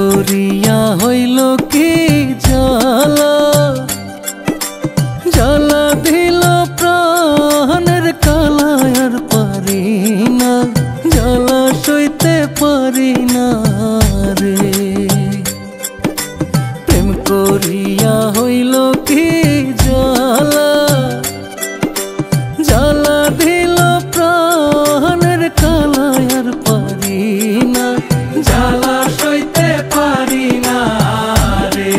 করিয়া হইল কি জ্বালা, জ্বালা দিল প্রাণের কালা, আর পারি না জ্বালা সইতে পারি না রে। প্রেম করিয়া হইল কি জ্বালা, জ্বালা দিল প্রাণের কালা, আর পারি না জ্বালা সইতে পারি না রে,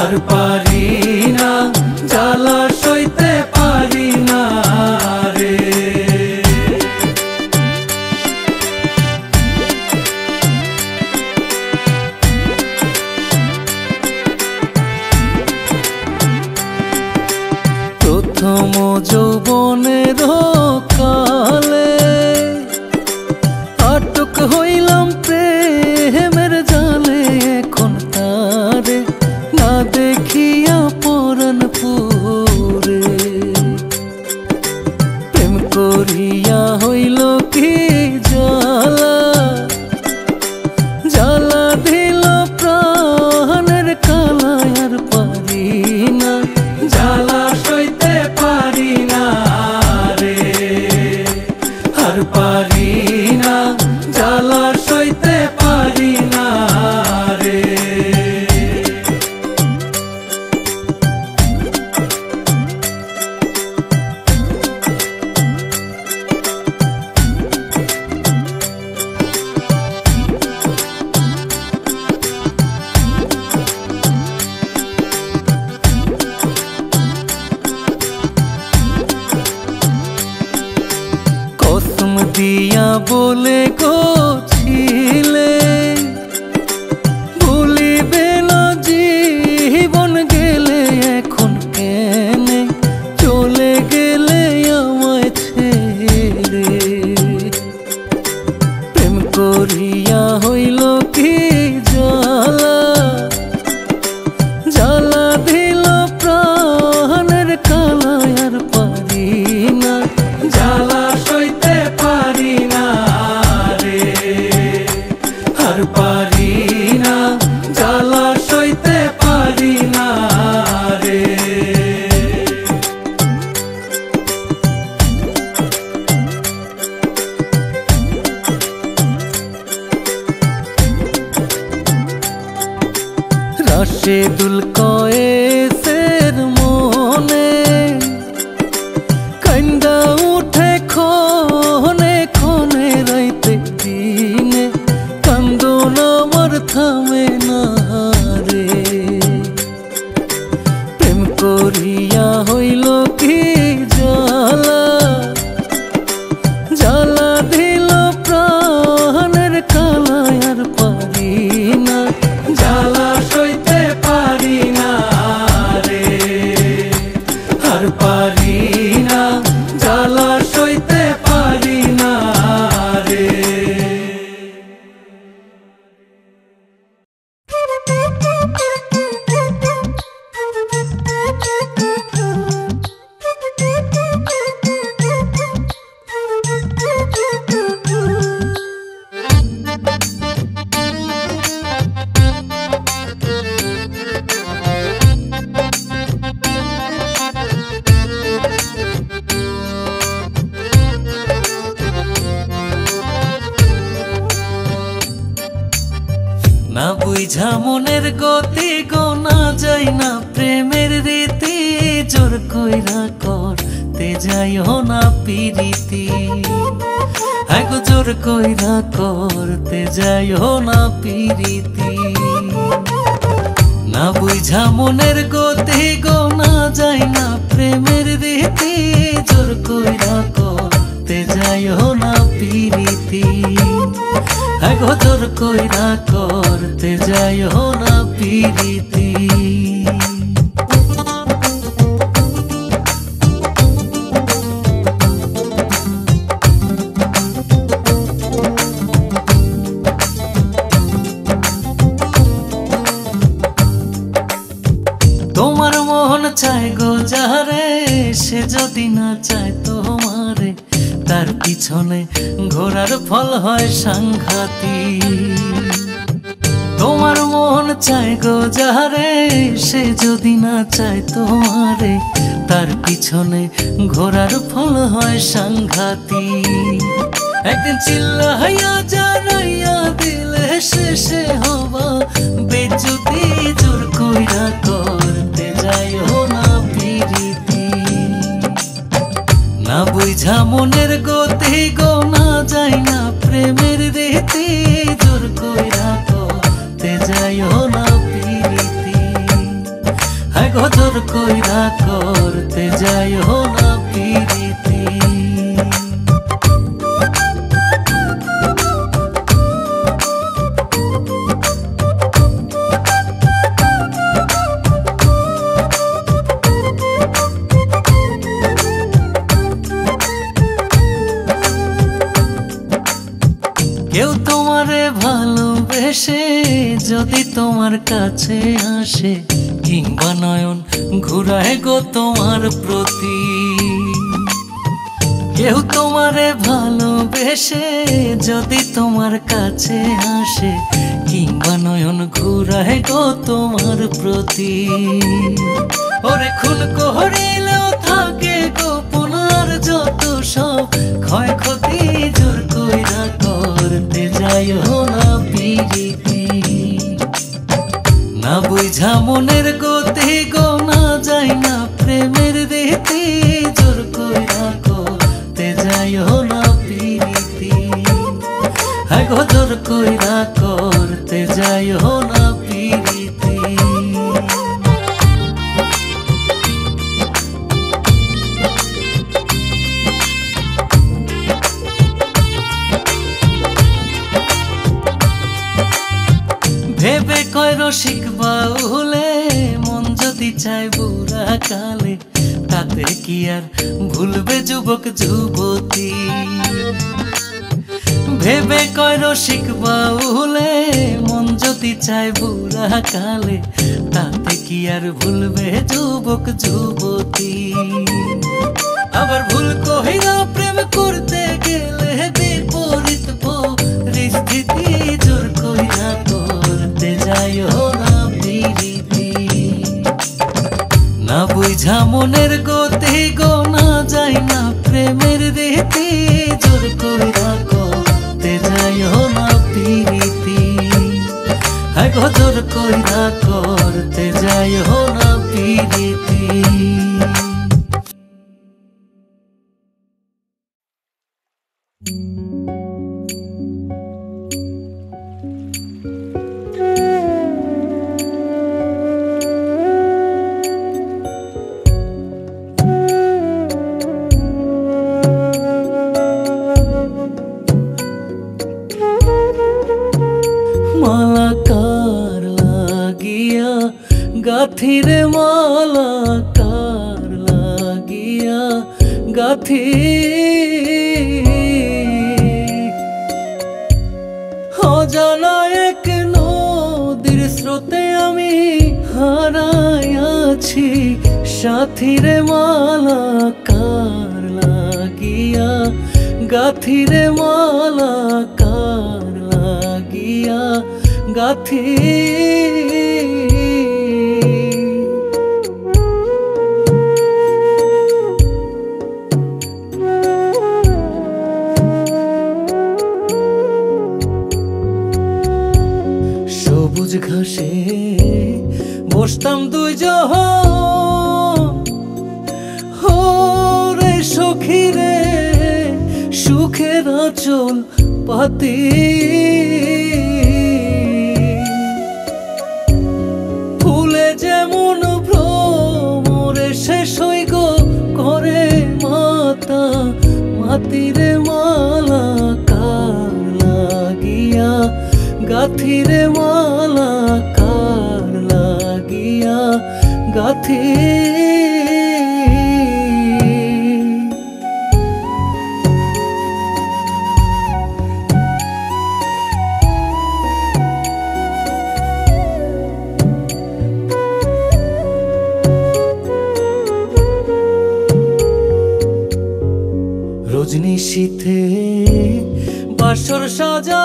আর পারি না জ্বালা সইতে পারি না রে। প্রথম যৌবনের কালে আটক হইলাম প্রেমের জালে, এখন তারে না দেখিয়া পরাণ পুরে। প্রেম করিয়া হইল কি জ্বালা, জ্বালা দিল প্রাণের কালা, আর পারি না জ্বালা সইতে পারি না রে, আর পারি না জ্বালা সইতে পারি না রে। কসম দিয়া বলে গছিলে, ভুলিবে না জীবন গেলে, এখন কেনে চলে গেলে আমায় ছেড়ে। প্রেম করিয়া হইল কি জ্বালা, জ্বালা দিল প্রাণের কালা, আর পারি না জ্বালা সইতে পারি না রে, আর পারি না জ্বালা সইতে পারি না রে। রাশেদুল কয়েসের মনে কান্দা উঠে ক্ষণে ক্ষণে, রাইতে দিনে কান্দন আমার থামে না রে। প্রেম করিয়া হইল কি জ্বালা, জ্বালা দিল প্রাণের কালা, আর পারি না জ্বালা সইতে পারি না রে, আর পারি না জ্বালা সইতে পারি না রে। না বুঝা মনের গতি গোনা যায় না প্রেমের রীতি, জোর কইরা করতে যাইও না পিরিতি, আগো জোর কইরা করতে যাইও না পিরিতি। না বুঝা মনের গতি গোনা যায় না প্রেমের রীতি, জোর কইরা করতে যাইও না পিরিতি, আগো জোর কইরা করতে যাইও না পিরিতি। তোমার মন চায় গো যারে, সে যদি না চায় তোমারে, তার পিছনে ঘোরার ফল হয় সাংঘাতিক। চায় গো যারে সে যদি না চায় তোমারে, তার পিছনে ঘোরার ফল হয় সাংঘাতিক। একদিন চিল্লাইয়া জানাইয়া দিলে শেষে হবা বেজ্জতি, জোর কইরা করতে যাইও না পিরিতি। না বুঝা মনের গতি গো না যায় না প্রেমের রীতি, জোর কইরা করতে যাইও না পিরিতি। হ্যাঁ গো জোর কইরা করতে যাইও না পিরিতি। কেউ তোমারে ভালোবেসে যদি তোমার কাছে আসে, কিংবা নয়ন ঘুরায় গো তোমার প্রতি। কেউ তোমারে ভালোবেসে যদি তোমার কাছে আসে, কিংবা নয়ন ঘুরায় গো তোমার প্রতি। ওরে খুন করিলেও থাকে গোপন আর যত সব ক্ষয়ক্ষতি, জোর কইরা করতে যাইও না পিরিতি। না বুঝা মনের গতি গো না যায় না প্রেমের রীতি, জোর কইরা করতে যাইও না পিরিতি। হ্যাঁ গো জোর কইরা করতে যাইও না পিরিতি। ভেবে কয় রসিক বাউলে মন যদি চায় বুড়া কালে, তাতে কি আর ভুলবে যুবক যুবতী। ভেবে কয় রসিক বাউলে মন যদি চায় বুড়া কালে, তাতে কি আর ভুলবে যুবক যুবতী। আবার ভুল কহিরা প্রেম করতে গেলে বিপরীত পরিস্থিতি, জোর কইরা করতে যাইও না পিরিতি। না বুঝা মনের গতি গো না যায় না প্রেমের রীতি, জোর কইরা করতে যাইও না পিরিতি। হ্যাঁ গো জোর কইরা করতে যাইও না পিরিতি। মালা কার লাগিয়া গাথিরে, মালা কার লাগিয়া গাথি। অজানা এক নদীর স্রোতে আমি হারাইয়াছি সাথীরে, মালা কার লাগিয়া গাথিরে, মালা কার লাগিয়া গাথি। সবুজ ঘাসে বসতাম দুইজন, রে সখী রে সুখের আঁচল পাতি। ফুলে যেমন ভ্রমরে শেষ হই গো করে মাতা মাতিরে, মালা কার লাগিয়া গাথিরে, মালা কার লাগিয়া গাথি। রজনী শীতে বাসর সাজা,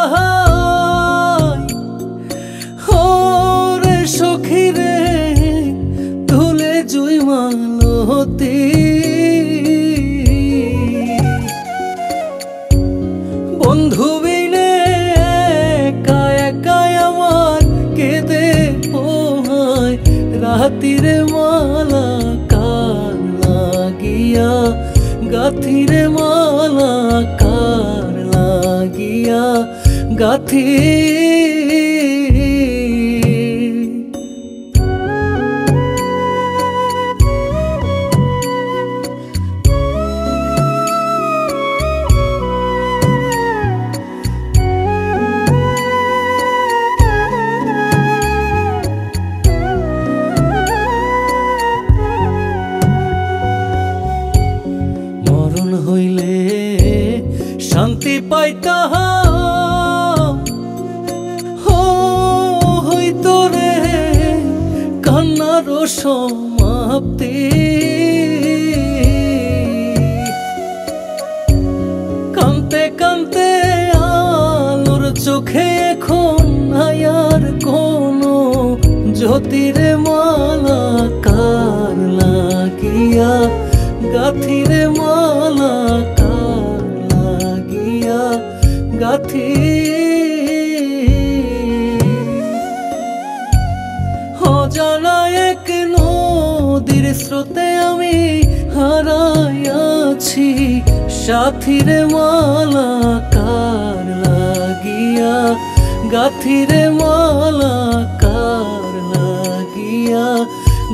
রে জ্যোতিরে মালা কার লাগিয়া, গাথিরে মালা কার লাগিয়া গাথি। মরণ হইলে শান্তি পাইতাম, হইতো রে কান্নার সমাপ্তি। কান্তে কান্তে আলোর চোখে এখন নাই আর কোনো জ্যোতিরে মালা কার লাগিয়া, গাথিরে মালা কার লাগিয়া গাথি। অজানা এক নদীর স্রোতে আমি হারাইয়াছি, সাথীরে মালা কার লাগিয়া, গাথিরে মালা কার লাগিয়া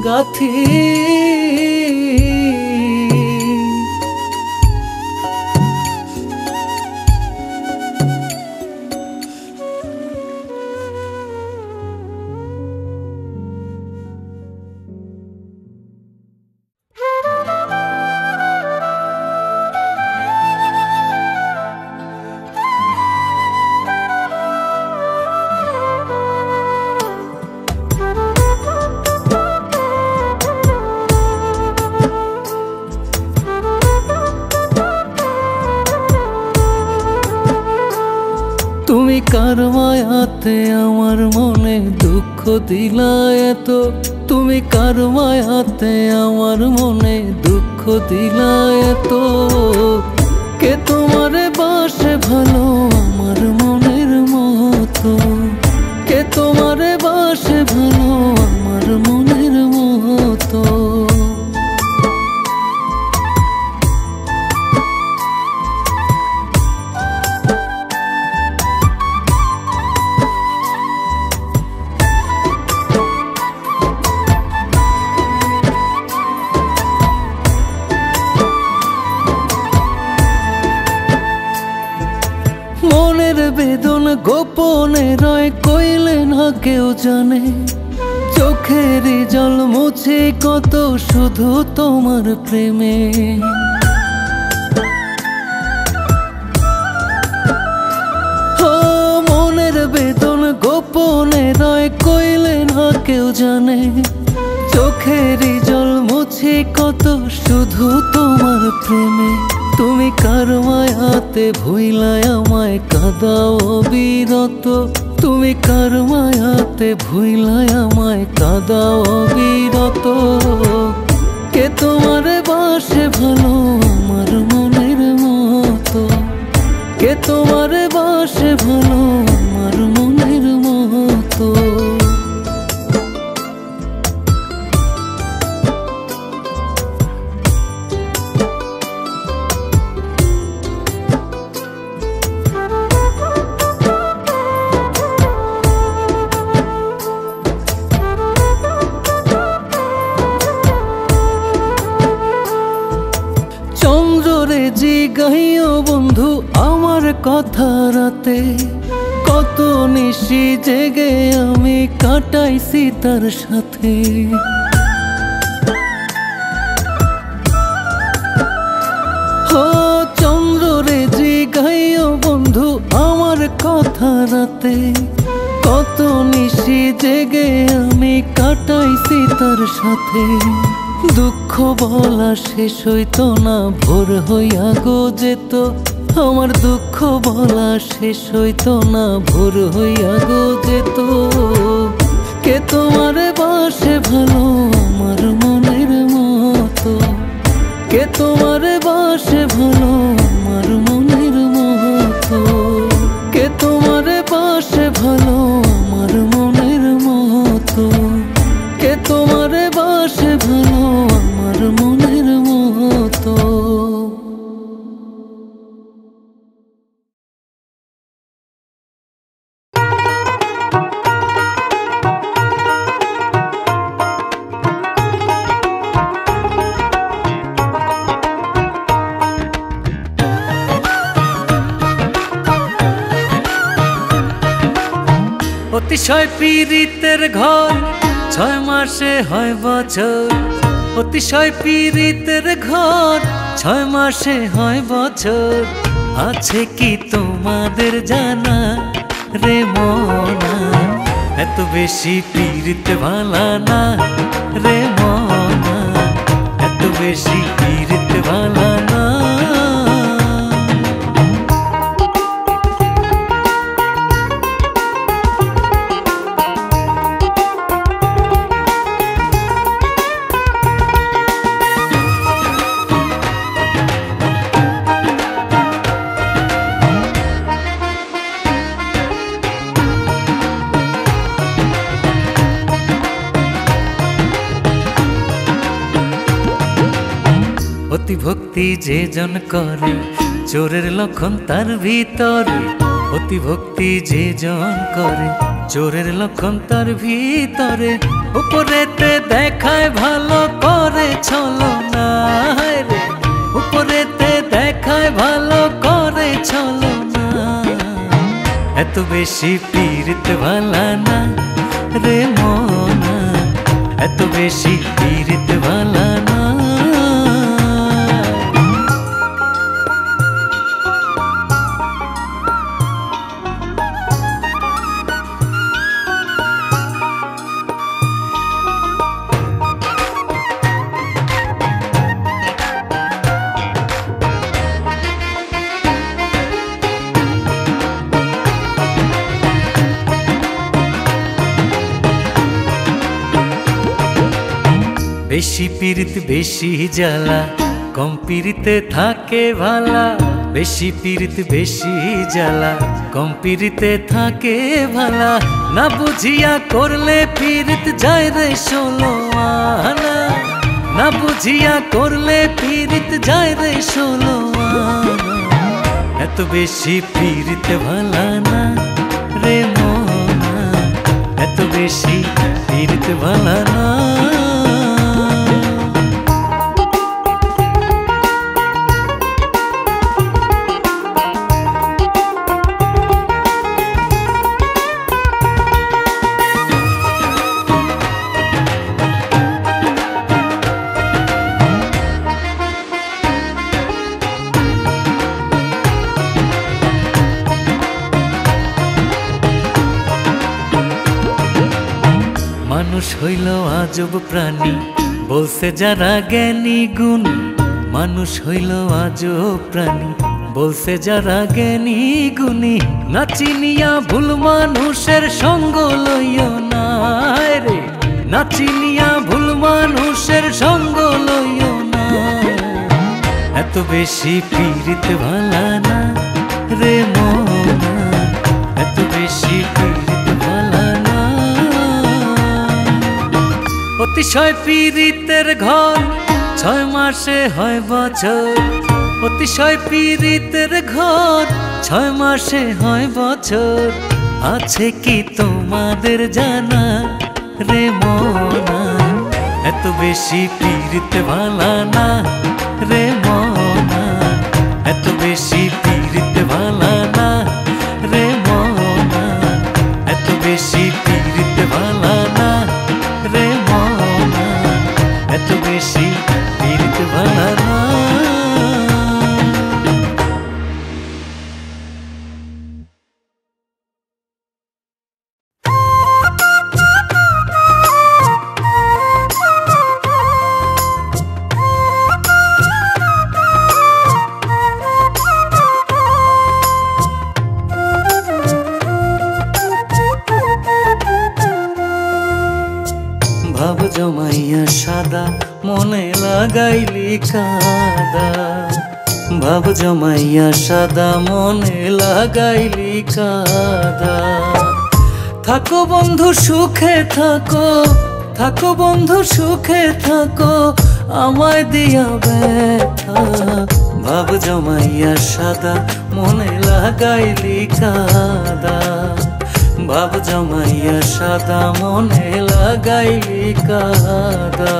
গাথি। তুমি কার মায়াতে আমার মনে দুঃখ দিলা এত, তুমি কার মায়াতে আমার মনে দুঃখ দিলা এত। কে তোমারে বাসে ভালো আমার মনের মতো, কে তোমারে বাসে ভালো আমার মনের মতো। মনের বেদনা গোপনে রয় কইলে না কেউ জানে, চোখের জল মুছে কত শুধু তোমার প্রেমে। মনের বেদনা গোপনে রয় কইলে না কেউ জানে, চোখের জল মুছে কত শুধু তোমার প্রেমে। তুমি কার মায়াতে ভুইলায় আমায় কাঁদাও অবিরত, তুমি কার মায়াতে ভুইলায় আমায় কাঁদাও অবিরত। কে তোমারে বাসে ভালো আমার মনের মতো, কে তোমারে বাসে ভালো আমার মনের মতো। চন্দ্ররে জিগাইও বন্ধু আমার কথা রাতে, কত নিশি জেগে আমি কাটাইছি তার সাথে। চন্দ্ররে জিগাইও বন্ধু আমার কথা রাতে, কত নিশি জেগে আমি কাটাইছি তার সাথে। দুঃখ বলা শেষ হইতো না ভোর হইয়া গো যেত, আমার দুঃখ বলা শেষ হইতো না ভোর হইয়া গো যেত। কে তোমারে বাসে ভালো আমার মনের মতো, কে তোমারে বাসে ভালো আমার মনের মতো, কে তোমারে বাসে ভালো আমার মনের মতো, কে তোমারে অতিশয় পীড়িতের ঘর 6 মাসে হয় বছর। অতিশয় পীড়িতের ঘর 6 মাসে হয় বছর। আছে কি তোমাদের জানা রে মনা, এত বেশি পীড়িত ভালা না রে মনা, এত বেশি পীড়িত ভালা না। অতি ভক্তি যে জন করে চোরের লক্ষণ তার ভিতরে। অতি ভক্তি যে জন করে চোরের লক্ষণ তার ভিতরে। উপরেতে দেখায় ভালো করে ছলনা রে, উপরেতে দেখায় ভালো করে ছলনা। এত বেশি পীড়িত ভালা না রে মনা, এত বেশি পীড়িত ভালা না। বেশি পীড়িত বেশি জ্বালা, কম পীড়িতে থাকে ভালা। বেশি পীড়িত বেশি জ্বালা, কম পীড়িতে থাকে ভালা। না বুঝিয়া করলে পীড়িত যায় রে 16 আনা, না বুঝিয়া করলে পীড়িত যায় রে 16 আনা। এত বেশি পীড়িত ভালা না রে মনা, এত বেশি পীড়িত ভালা না। মানুষ হইল আজব প্রাণী বলছে যারা জ্ঞানী গুণী। মানুষ হইল আজব প্রাণী বলছে যারা জ্ঞানী গুণী। না চিনিয়া ভুল মানুষের সঙ্গ লইও না রে, না চিনিয়া ভুল মানুষের সঙ্গ লইও না। এত বেশি পীড়িত ভালা না রে মনা, এত বেশি পীড়িত ভালা না। অতিশয় পীড়িতের ঘর 6 মাসে হয় বছর। অতিশয় পীড়িতের ঘর 6 মাসে হয় বছর। আছে কি তোমাদের জানা রে মনা, এত বেশি পীড়িত ভালা না রে মনা, এত বেশি পীড়িত ভালা না রে মনা, এত বেশি পীড়িত ভালা না রে মনা, এত বেশি পীড়িত ভালা না। ভাব জমাইয়া সাদা মনে লাগাইলি কাদা, ভাব জমাইয়া সাদা মনে লাগাইলি কাদা। থাকো বন্ধু সুখে থাকো, থাকো বন্ধু সুখে থাকো, আমায় দিয়া ব্যথা। ভাব জমাইয়া সাদা মনে লাগাইলি কাদা, ভাব জমাইয়া সাদা মনে লাগাইলি কাদা।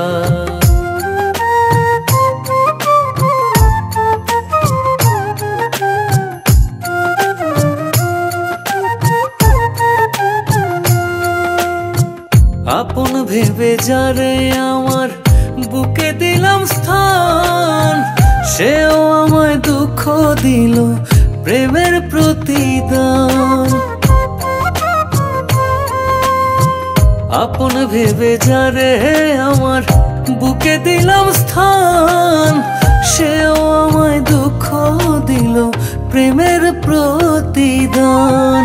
আপন ভেবে যারে আমার বুকে দিলাম স্থান, সেও আমায় দুঃখ দিল প্রেমের প্রতিদান। আপন ভেবে যারে আমার বুকে দিলাম স্থান, সেও আমায় দুঃখ দিল প্রেমের প্রতিদান।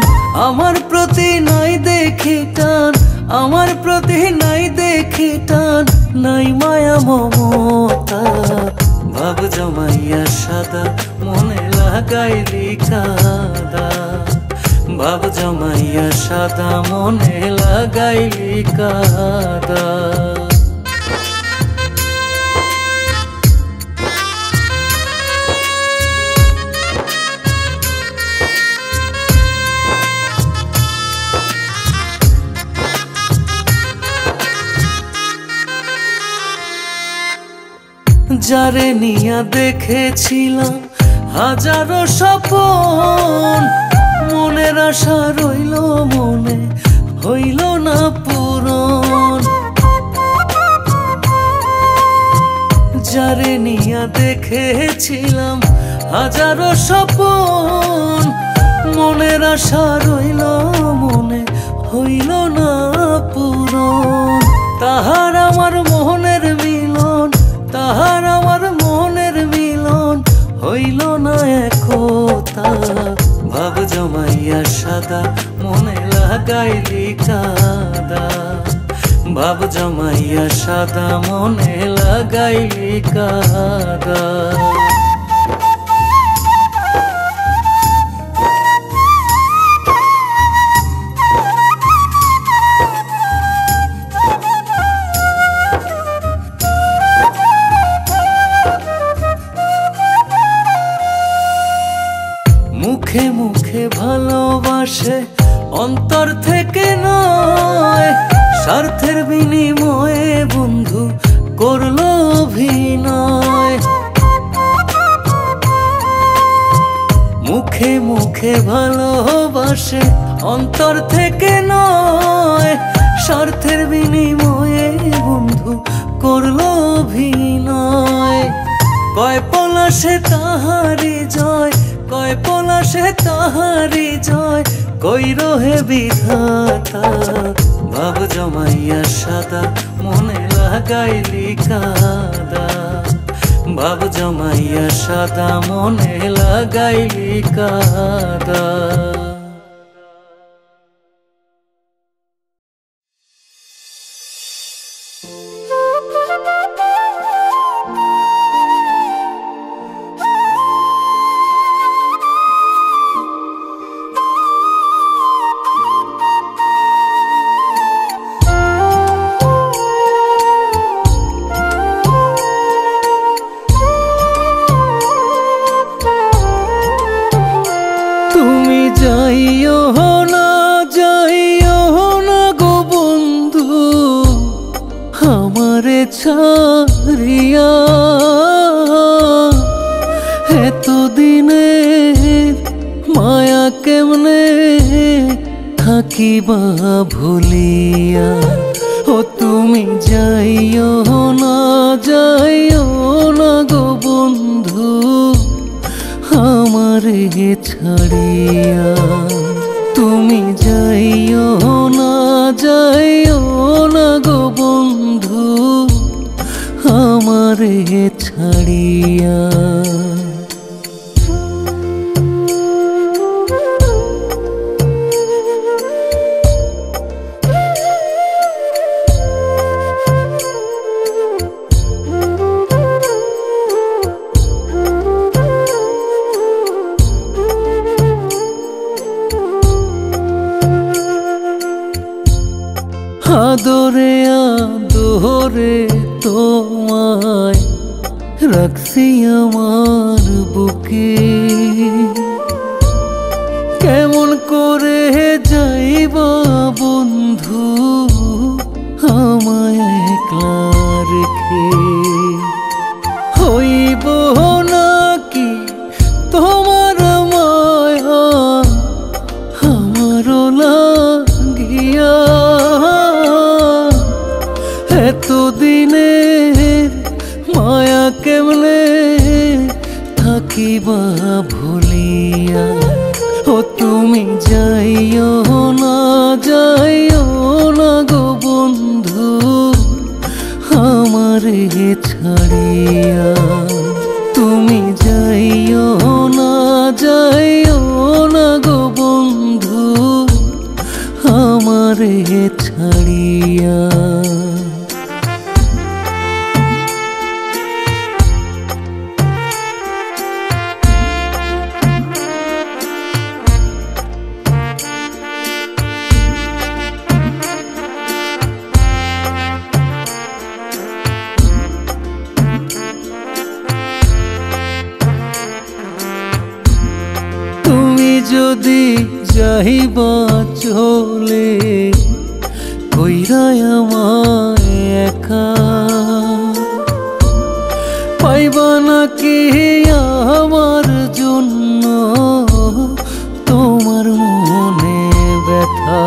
আমার প্রতি নাই দেখি টান, আমার প্রতি নাই দেখি টান, নাই মায়া মমতা। ভাব জমাইয়া সাদা মনে লাগাইলি কাদা, ভাব জমাইয়া সাদা মনে লাগাইলি কাদা। যারে নিয়া দেখেছিলাম হাজারো স্বপন, মনের আশা রইল মনে হইল না পূরণ। যারে নিয়া দেখেছিলাম হাজারো স্বপন, মনের আশা রইল মনে হইল না পূরণ। তাহার আমার মোহনের মিলন, তাহার আমার মনের মিলন হইল না একতা। ভাব জমাইয়া সাদা মনে লাগাইলি কাদা, ভাব জমাইয়া সাদা মনে লাগাইলি কাদা। মুখে মুখে ভালোবাসে অন্তর থেকে নয়, স্বার্থের বিনিময়ে বন্ধু করলো অভিনয়। মুখে মুখে ভালোবাসে অন্তর থেকে নয়, স্বার্থের বিনিময়ে বন্ধু করলো অভিনয়। কয় পলাশে তাহারি জয়, কয় পলাশে তাহারি জয়, কইর হে বিধাতা। ভাব জমাইয়া সাদা মনে লাগাইলি কাদা, ভাব জমাইয়া সাদা মনে লাগাইলি কাদা। যাইও না, যাইও না গো বন্ধু আমারে ছাড়িয়া, এতদিনের মায়া কেমনে থাকিবা ভুলিয়া। ও তুমি যাইও না, যাইও না গো বন্ধু আমারে ছাড়িয়া। তুমি যাইও না, যাইও না গো বন্ধু আমারে ছাড়িয়া। আদরে আদরে তোমায় রাখছি আমার বুকে, কেমন করে যাইবা বন্ধু আমায় একলা রেখে। হইব নাকি তোমার মায়া আমারও লাগিয়া, থাকিবা ভুলিয়া ও তুমি যাইও না গো বন্ধু আমারে ছাড়িয়া তুমি যাইও না গো বন্ধু আমারে ছাড়িয়া যদি যাইবা চলে কইরাই আমায় একা পাইবা নাকি আমার জন্য তোমার মনে ব্যথা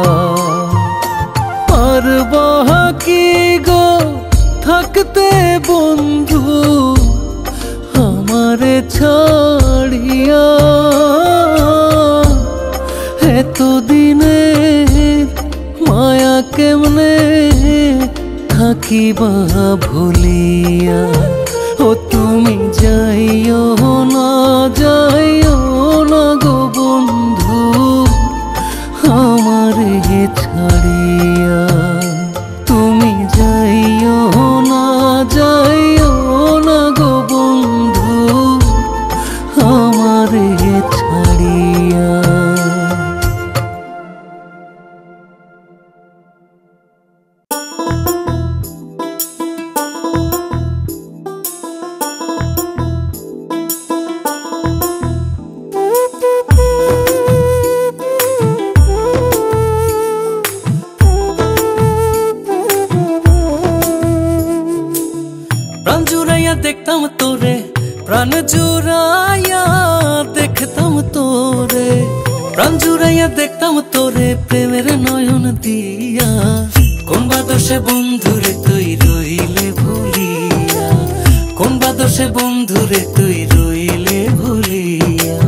পারবা কি গো থাকতে বন্ধু আমারে ছাড়িয়া এতদিনে মায়া কেমনে থাকিবা ভুলিয়া ও তুমি যাইও না গো বন্ধু আমারে ছাড়িয়া তুমি যাইও না গো বন্ধু আমারে ছাড়িয়া দেখতাম তোরে প্রাণ জুড়াইয়া দেখতাম তোরে প্রাণ জুড়াইয়া দেখতাম তোরে প্রেমের নয়ন দিয়া কোন বাদশে বন্ধুরে তুই রইলে ভুলিয়া কোন বাদশে বন্ধুরে তুই রইলে ভুলিয়া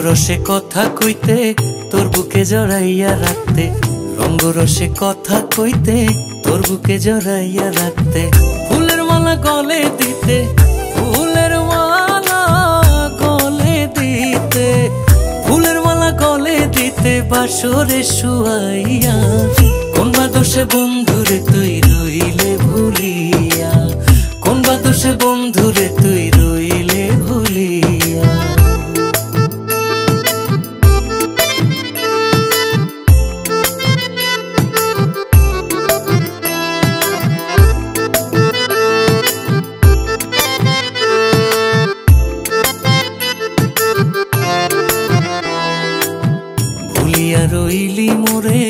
রসে কথা কইতে তোর বুকে জড়াইয়া রাখতে রঙ্গরসে কথা কইতে তোর বুকে জড়াইয়া রাখতে ফুলের মালা গলে দিতে ফুলের মালা গলে দিতে ফুলের মালা গলে দিতে বাসরে শুয়াইয়া কোন বাদশে বন্ধুরে তুই রইলে ভুলিয়া কোন বাদশে বন্ধুরে তুই রইলে ভুলিয়া রইলি মোরে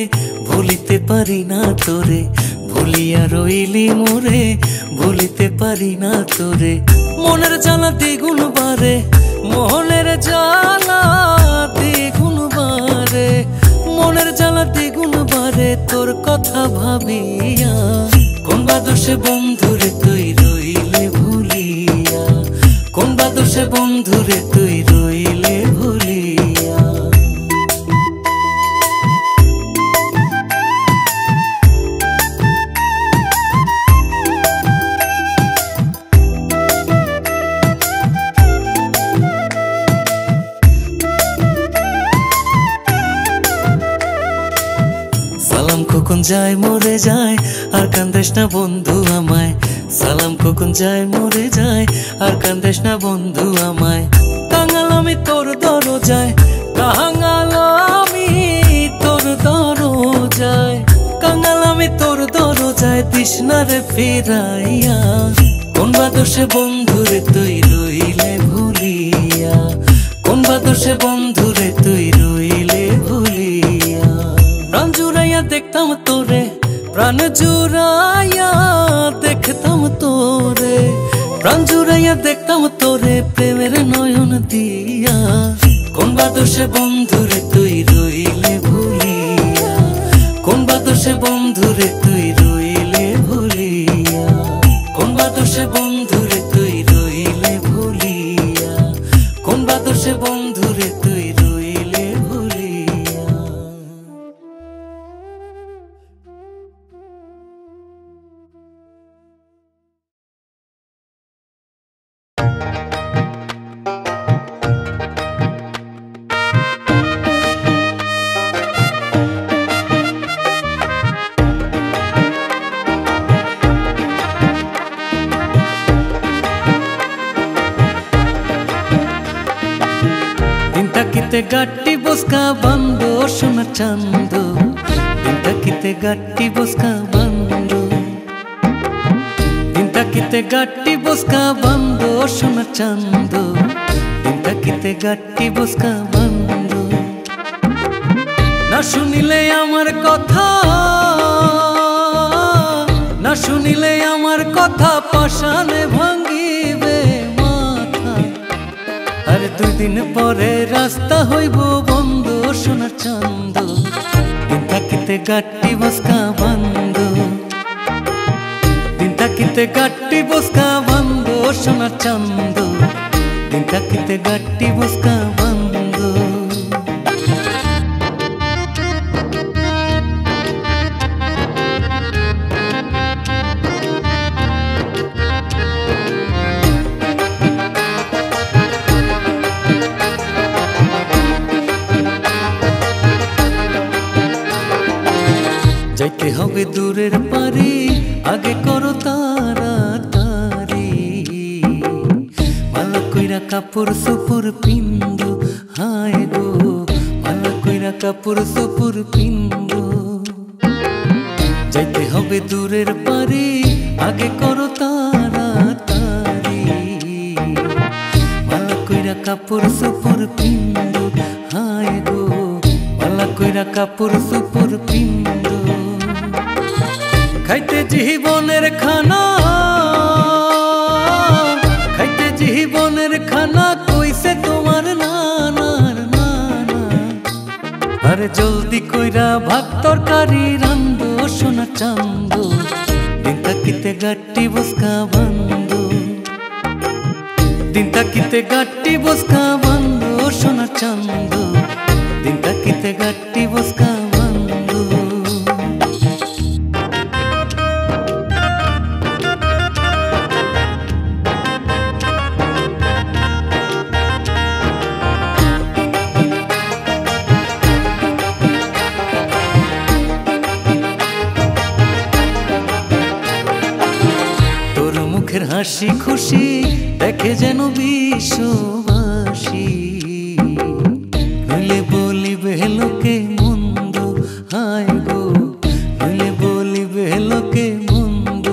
ভুলিতে পারি না তোরে ভুলিয়া রইলি মোরে ভুলিতে পারি না তোরে মনের জ্বালা দ্বিগুণ বারে মনের জ্বালা দ্বিগুণ বারে মনের জ্বালা দ্বিগুণ বারে তোর কথা ভাবিয়া কোন বাদশে বন্ধুরে তুই রইলে ভুলিয়া কোন বাদশে বন্ধুরে তুই রইলে ভুলিয়া সালাম কখন যায় মরে যায় আর কান্দেশ না বন্ধু আমায় সালাম কখন যায় মরে যায় আর কান্দেশ না বন্ধু আমায় কাঙাল আমি তোর দরজায় কাঙাল আমি তোর দরজায় কাঙাল আমি তোর দরজায় তৃষ্ণারে ফিরাইয়া কোন বাদশে বন্ধুরে তুই রইলে ভুলিয়া কোন বাদশে বন্ধুরে তুই রইলে ভুলিয়া প্রাণ জুড়াইয়া দেখতাম তোরে প্রাণ জুড়াইয়া দেখতাম তোরে প্রাণ দেখতাম তোরে প্রেমের নয়ন দিয়া, কোন বাদশে বন্ধুরে তুই রইলে ভুলিয়া, কোন বাদশে বন্ধুরে তুই রইলে ভুলিয়া, কোন বাদশে বন্ধুরে তুই রইলে ভুলিয়া, কোন বাদশে বন্ধুরে তুই রইলে ভুলিয়া। দিনটাকিতে গাটি বসকা বান্দো সোনা চান্দো, দিনটাকিতে গাটি বসকা বান্দো, দিনটাকিতে গাটি বসকা বান্দো সোনা চান্দো, দিনটাকিতে গাটি বসকা বান্দো। না শুনিলে আমার কথা, না শুনিলে আমার কথা পাষাণে ভাঙ্গিবে মাথা, আর দুই দিন পরে রাস্তা হইব বন্ধ সোনার চান্দ, দিন থাকিতে গাটি বসকা বন্ধ, দিন থাকিতে গাটি বসকা বন্ধ সোনার চান্দ, দিন থাকিতে গাটি বসকা বন্ধ। যাইতে হবে দূরের পারি, আগে করো তাড়াতাড়ি, ভালো কইরা কাপড় সুপুর পিন্দু, হায় গো ভালো কইরা কাপড় সুপুর পিন্দু। যাইতে হবে দূরের পারি, আগে করো তাড়াতাড়ি, ভালো কইরা কাপড় সুপুর পিন্দু, হায় গো ভালো কইরা কাপড় সুপুর পিন্দু। খাইতে জীবনের খানা, খাইতে জীবনের খানা কইছে তোমার নানার নানা, আরে জলদি কইরা ভাত তরকারি রান্ধো সোনা চান্দো, দিন থাকিতে গাটি বসকা বন্ধ, দিন থাকিতে গাটি বসকা বন্ধ সোনা চান্দো, দিন থাকিতে গাটি বসকা বন্ধ। হাসি খুশি দেখে যেন বিশ্ববাসী, নইলে বলিবে লোকে মন্দ, হায় গো নইলে বলিবে লোকে মন্দ।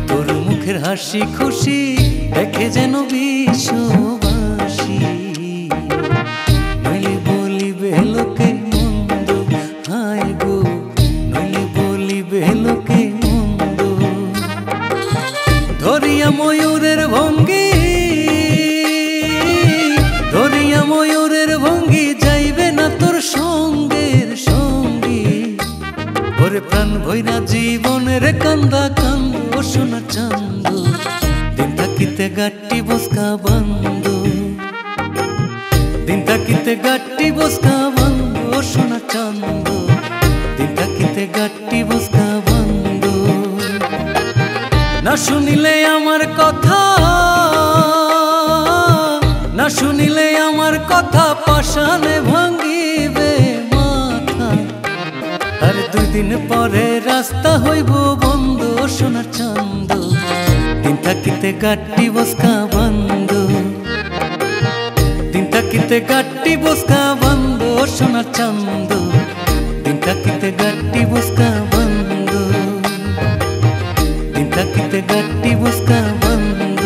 তোর মুখের হাসি খুশি দেখে যেন বিশ্ববাসী, নইলে বলিবে লোকে মন্দ, হায় গো নইলে বলিবে লোকে মন্দ। ধরিয়া ময়ূরের ভঙ্গি, ধরিয়া ময়ূরের ভঙ্গি, যাইবে না তোর সঙ্গের সঙ্গী, ওরে প্রাণ ভৈরা জীবনের কান্দা কান্দ সোনা চান্দ, দিন থাকিতে গাটি বসকা বন্ধ, দিন থাকিতে গাটি বসকা বন্ধ সোনা চান্দ, দিন থাকিতে গাটি বসকা বন্ধ। না শুনিলে আমার কথা, না শুনিলে আমার কথা পাষাণে ভাঙ্গিবে মাথা, আর দুই দিন পরে রাস্তা হইব বন্ধ সোনা চান্দ, দিন থাকিতে গাটি বসকা বন্ধ, দিন থাকিতে গাটি বসকা বন্ধ সোনা চান্দ, দিন থাকিতে গাটি বসকা বন্ধ, দিন থাকিতে গাটি বসকা বন্ধ,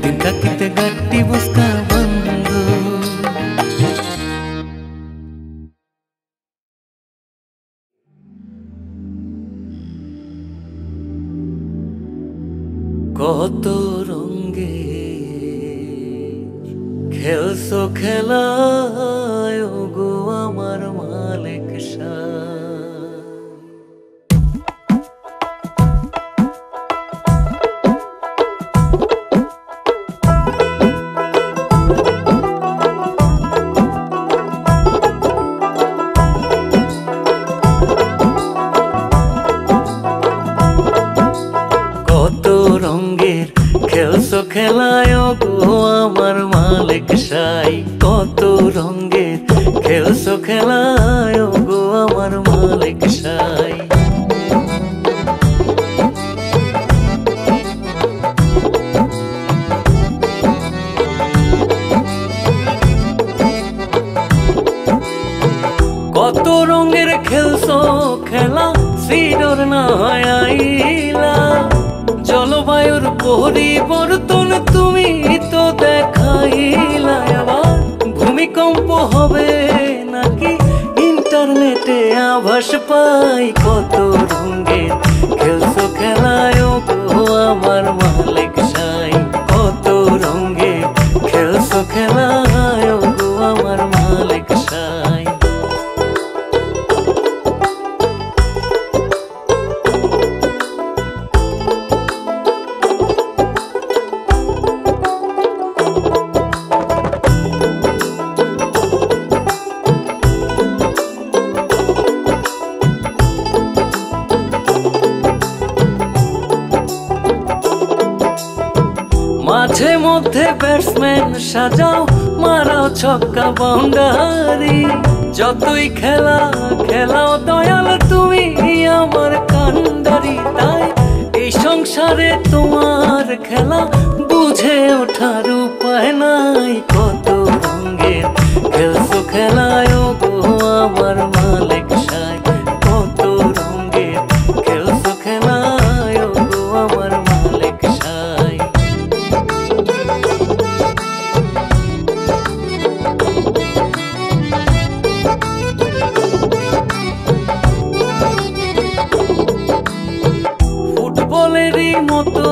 দিন থাকিতে গাটি বসকা বন্ধ। কত রঙে খেলছো খেলায় গো আমার মালিক খেলছো খেলায় গো আমার মালিক সাই কত রঙের খেলছো খেলায় গো আমার মালিক সাই কত রঙের খেলছো খেলা সিডর না আইলা জলবায়ুর পরিবর্তন তুমি তো দেখাইলা আবার ভূমিকম্প হবে নাকি ইন্টারনেটে আভাস পাই কত রঙের খেলছো খেলায় গো আমার মালিক সাই কত রঙের খেলছো খেলায় গো আমার মালিক সাই মাঝে মধ্যে ব্যাটসম্যান সাজাও মারাও ছক্কা বাউন্ডারি যতই খেলা খেলাও দয়াল তুমি আমার কান্ডারি তাই এই সংসারে তোমার খেলা বুঝে ওঠার উপায় নাই কত রঙের খেলছো খেলায় গো আমার মালিক সাই কত রঙের খেলছো খেলায় গো আমার মালিক সাই ফুটবলেরই মতো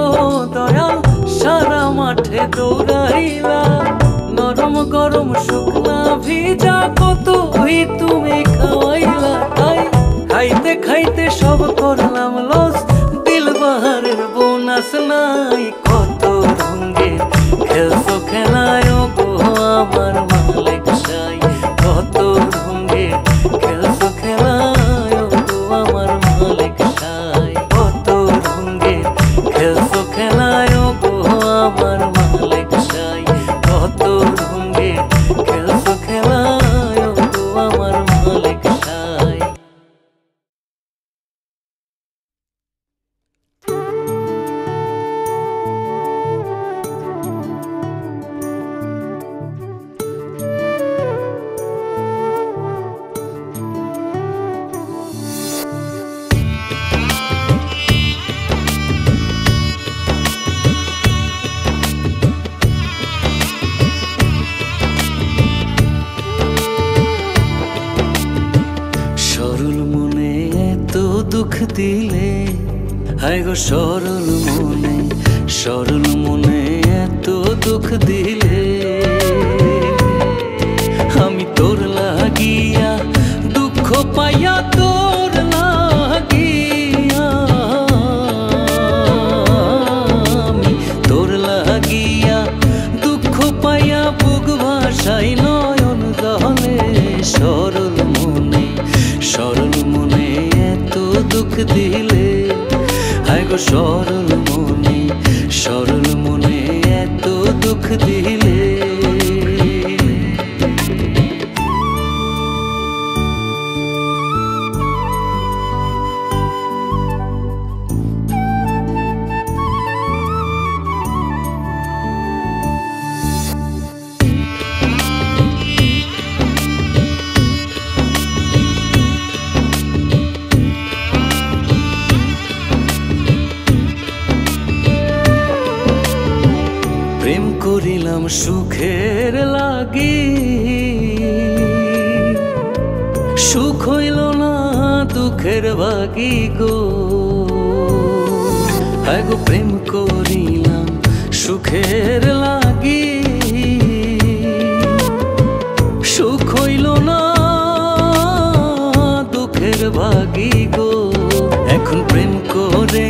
দয়াল সারা মাঠে দৌড়াইলা নরম গরম শুকনা ভিজা কতই তুমি খাওয়াইলা তাই খাইতে খাইতে সব করলাম লস দিল বাহারের বোনাস নাই কত রঙের খেলছো খেলায় গো আমার মালিক সাই কত রঙের খেলছো খেলায় গো আমার মালিক সাই কত রঙের খেলছো খেলায় গো আমার মালিক সাই কত রঙের খেলছো খেলায় গো আমার মালিক সাই সরল মনে এত দুঃখ দিলে হায় গো সরল মনে এত দুঃখ দিলে আমি তোর লাগিয়া দুঃখ পাইয়া তোর লাগিয়া আমি তোর লাগিয়া দুঃখ পাইয়া বুক ভাষাই নয়ন জলে সরল মনে এত দুঃখ দিলে হায় গো সরল মনে এত দুঃখ দিলে প্রেম করিলাম সুখের লাগি সুখ হইল না দুঃখের ভাগি গো হায় গো প্রেম করিলাম সুখের লাগি সুখ হইল না দুঃখের ভাগি গো। এখন প্রেম করে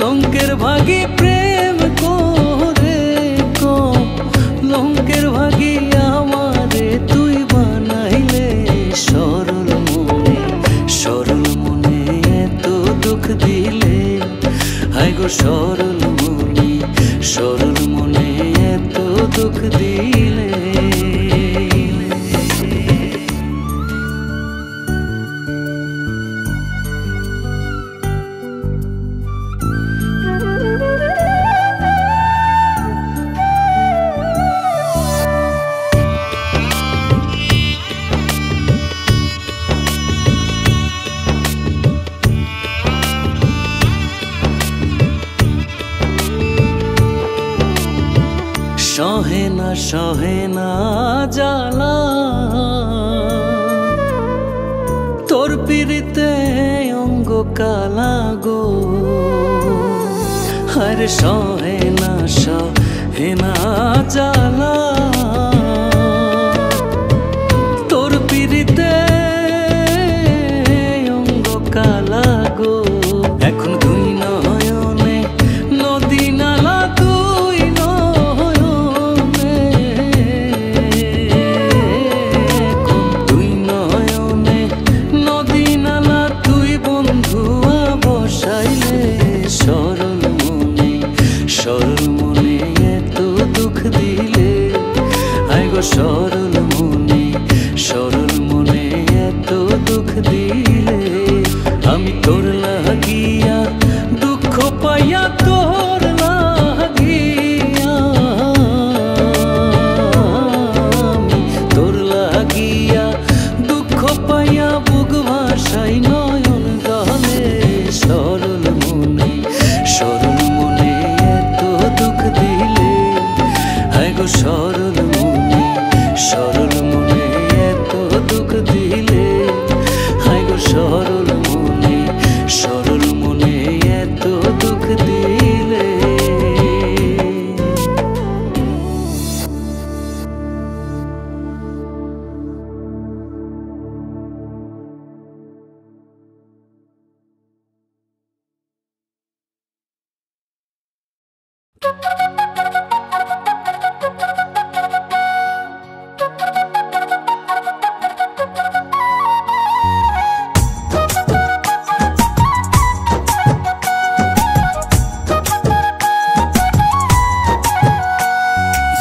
লঙ্কের ভাগি প্রেম করে লঙ্কের ভাগি আমারে তুই বানাইলে সরল মনে এত দুঃখ দিলে। হায় গো সরল মনে এত দুঃখ দিলে। সহে না জ্বালা তোর পিড়িতে অঙ্গ কালা গো। আরে সহে না জ্বালা তোর পিড়িতে অঙ্গ কালা গো। এখন তুই নয়নে নদী নালা তুই সরল মনে এত দুঃখ দিলে। হায় গো সরল মনে এত দুঃখ দিলে। আমি তোর লাগিয়া দুঃখ পাইয়া তোর লাগিয়া আমি তোর লাগিয়া দুঃখ পাইয়া বুক ভাষাই নয়ন গলে। সরল মনে দুঃখ দিলে। হায় গো সরল মনে এত দুঃখ দিলে। হায় গো সরল মনে এত দুঃখ দিলে।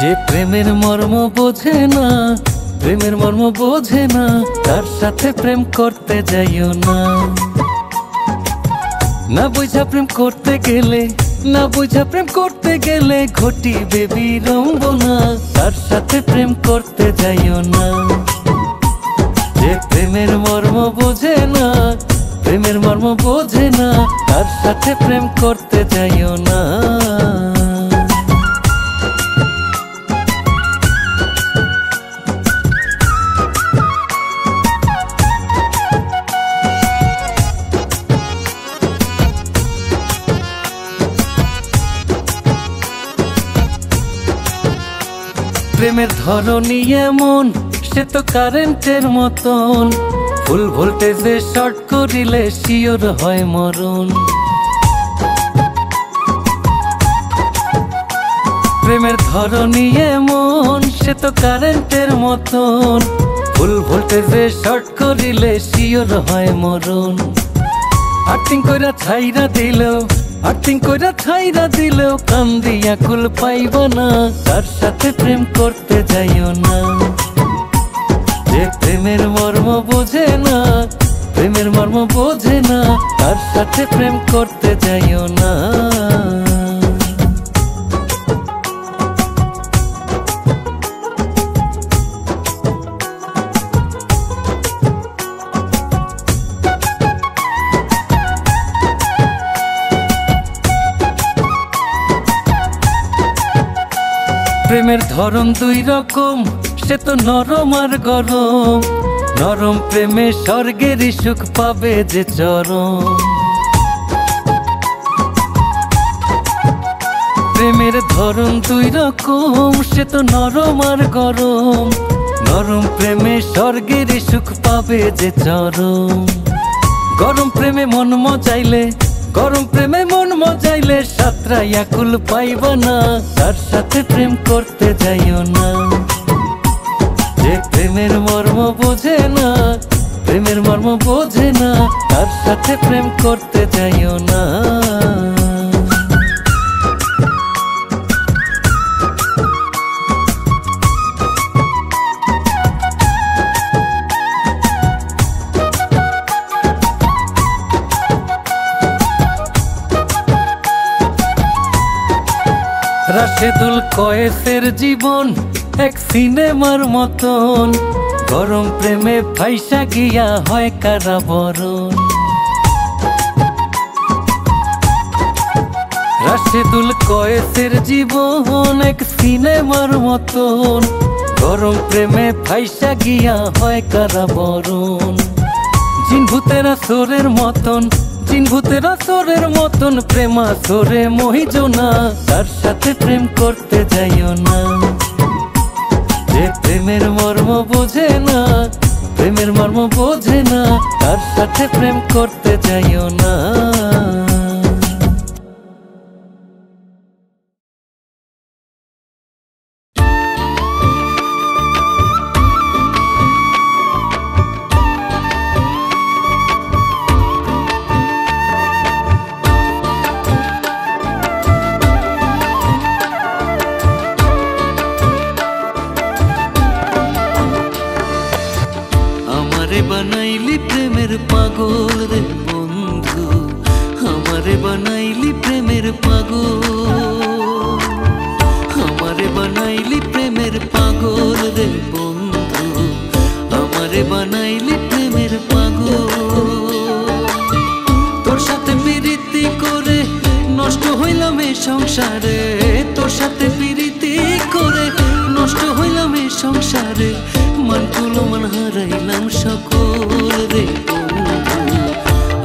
যে প্রেমের মর্ম বোঝে না তার সাথে প্রেম করতে যাইও না। না বুঝা প্রেম করতে গেলে ঘটিবে বিড়ম্বনা। তার সাথে প্রেম করতে যাইও না। যে প্রেমের মর্ম বোঝে না তার সাথে প্রেম করতে যাইও না। প্রেমের ধরনী এমন সে তো কারেন্টের মতন। ফুল ভোল্টেজে শর্ট করিলে শিওর হয় মরণ। প্রেমের ধরনী এমন সে তো কারেন্টের মতন। ফুল ভোল্টেজে শর্ট করিলে শিওর হয় মরণ। আর্থিং কইরা ছাইরা দিলেও কান্দিয়া কুল পাইবা না। তার সাথে প্রেম করতে যাইও না। যে প্রেমের মর্ম বোঝে না তার সাথে প্রেম করতে যাইও না। প্রেমের ধরন দুই রকম সে তো নরম আর গরম। নরম প্রেমে স্বর্গেরই সুখ পাবে যে চরম। প্রেমের ধরন দুই রকম, সে তো নরম আর গরম। নরম প্রেমে স্বর্গের সুখ পাবে যে চরম। গরম প্রেমে মন মজাইলে, গরম প্রেমে মন মজাইলে সাতরাইয়া কুল পাইবা না। তার সাথে প্রেম করতে যাইও না। যে প্রেমের মর্ম বোঝে না, প্রেমের মর্ম বোঝে না, তার সাথে প্রেম করতে যাইও না। রাশেদুল কয়েসের জীবন এক সিনেমার মতন। গরম প্রেমে ফাইসা গিয়া হয় কারাবরণ। রাশেদুল কয়েসের জীবন এক সিনেমার মতন। গরম প্রেমে ফাইসা গিয়া হয় কারাবরণ। জিন ভূতেরা সোরের মতন, জিন ভূতেরা সোরের মতন, প্রেমা সোরে মোহিজো না। তার সাথে প্রেম করতে যাইও না। যে প্রেমের মর্ম বোঝে না, প্রেমের মর্ম বোঝে না, তার সাথে প্রেম করতে যাইও না। বানাইলি প্রেমের পাগল রে বন্ধু, আমারে বানাইলি প্রেমের পাগল। আমারে বানাইলি প্রেমের পাগল রে বন্ধু, আমারে বানাইলি প্রেমের পাগল। তোর সাথে প্রীতি করে নষ্ট হইলাম এ সংসারে, তোর সাথে প্রীতি করে নষ্ট হইলাম এ সংসারে। মানকুলো মান হারাইলাম সকল রে বন্ধু,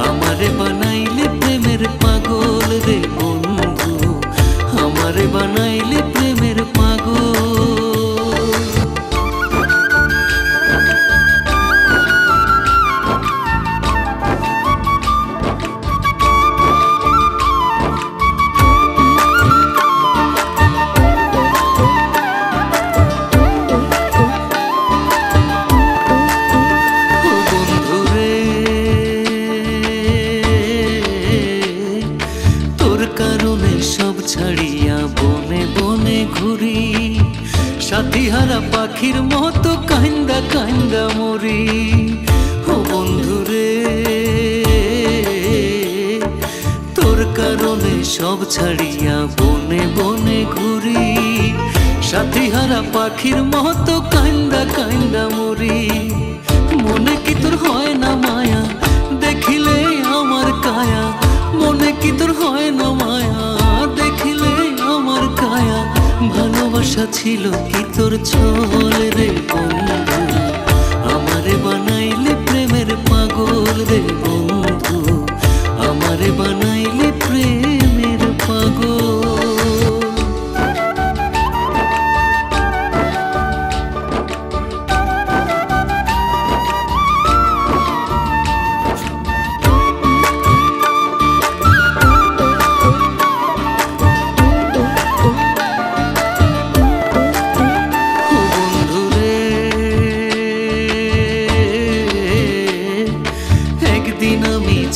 আমারে বানাইলি প্রেমের পাগল রে বন্ধু, আমারে বানাইলি প্রেমের পাগল। সাথীহারা পাখির মতো কান্দা কান্দা মরি। ও বন্ধুরে তোর কারণে সব ছাড়িয়া বনে বনে ঘুরি। সাথীহারা পাখির মতো কান্দা কান্দা মরি। মনে কি তোর হয় না মায়া দেখিলে আমার কায়া, মনে কি তোর হয় না মায়া দেখিলে আমার কায়া। ভালোবাসা ছিল কি তোর ছল রে বন্ধু, আমারে বানাইলে প্রেমের পাগল রে বন্ধু, আমারে বানাইলে প্রেমের পাগল।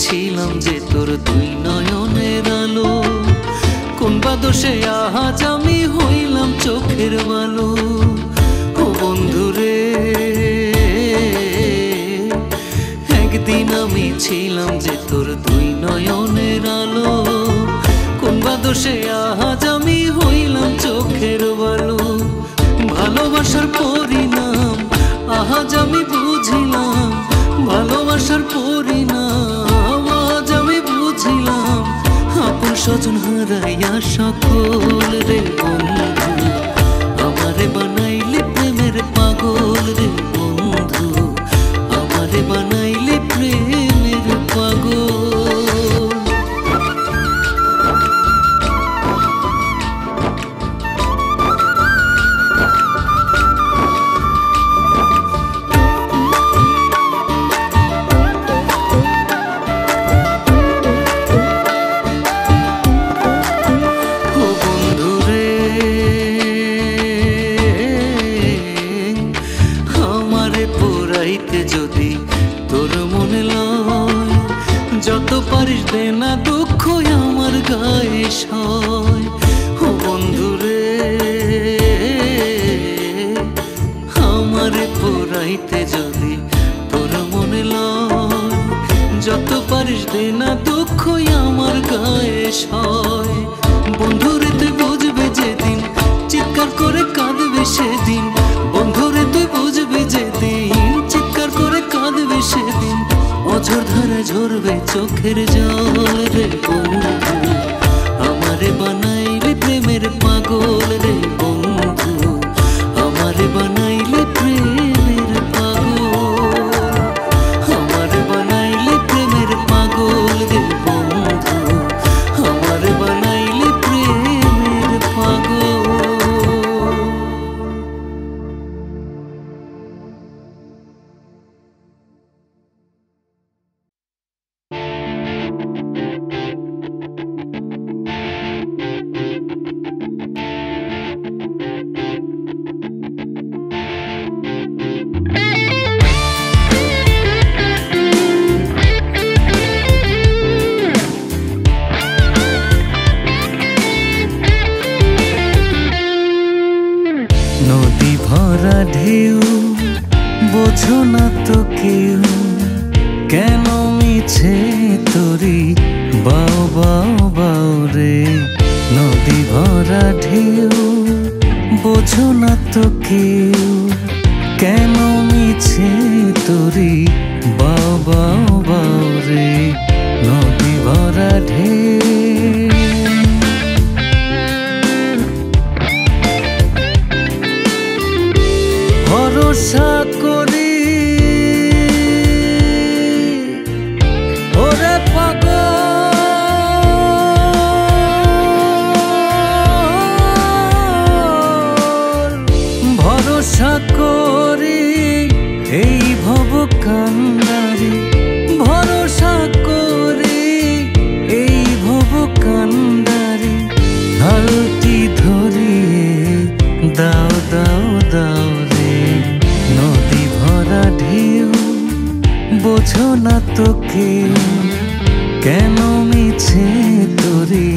ছিলাম যে তোর দুই নয়নের আলো, কোন বাদোষে আজ আমি হইলাম চোখের বালো। ও বন্ধুরে একদিন আমি ছিলাম যে তোর দুই নয়নের আলো, কোন বাদোষে আজ আমি হইলাম চোখের বালো। ভালোবাসার পরিণাম আজ আমি বুঝিলাম, ভালোবাসার পরিণাম আজ আমি বুঝিলাম। আপন স্বজন হারাইয়া সকল রে বন্ধু, আমারে বানাইলে প্রেমের পাগল রে বন্ধু, আমারে বানাইলে প্রেমের পাগল। পুরাইতে যদি তোর মনে লয়, যত পারিস দে না দুঃখ আমার গায়ে সয়। ও বন্ধুরে আমারে পুরাইতে যদি তোর মনে লয়, যত পারিস দে না দুঃখ আমার গায়ে সয়। বন্ধুরে তুই বুঝবে যেদিন চিৎকার করে কাঁদবে সেদিন, বন্ধুরে তুই বুঝবে যেদিন চিৎকার করে কাঁদবে সেদিন, অঝোর ধারা ঝরবে চোখের জল রে বন্ধু। আমারে বানাইলে প্রেমের পাগল রে বন্ধু, আমারে বানাইলে প্রেমের পাগল, আমারে বানাইলে প্রেমের পাগল রে বন্ধু, আমারে বানাইলে প্রেমের পাগল। নদী ভরা ঢেউ বোঝো না তো কেউ, কেন মিছে তোরি বাও বাও বাও রে। নদী ভরা ঢেউ বোঝো না তো কেউ, কেন মিছে তোরি বাও বাও বাও রে। নদী ভরা ঢেউ ভরসা করি ওরে পাগল, ভরসা করি এই ভব কান্ডারি, ভরসা করি এই ভব কান্ডারি। হালটি ধরিয়ে দাও দাও দাও রে। নদী ভরা ঢেউ বোঝো না তো কেউ, কেন মিছে তোরি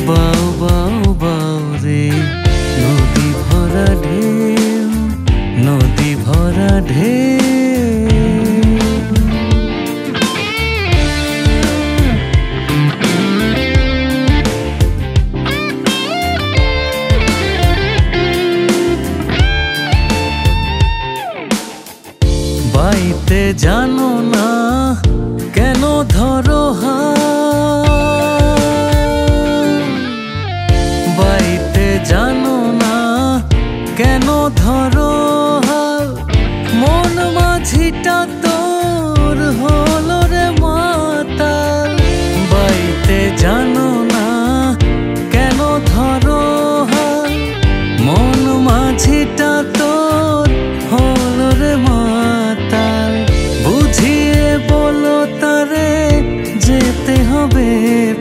বাও বাও বাও রে। নদী ভরা ঢেউ, নদী ভরা ঢেউ। বাইতে জানো না কেন ধরো হাত, বাইতে জানো না কেন ধরো হাত। মন মাঝিটা তোর হলো রে মাতাল, বাইতে জানো না কেন ধরো হাত। মন মাঝিটা তোর হলো রে মাতাল, বুঝিয়ে বলো তারে যেতে হবে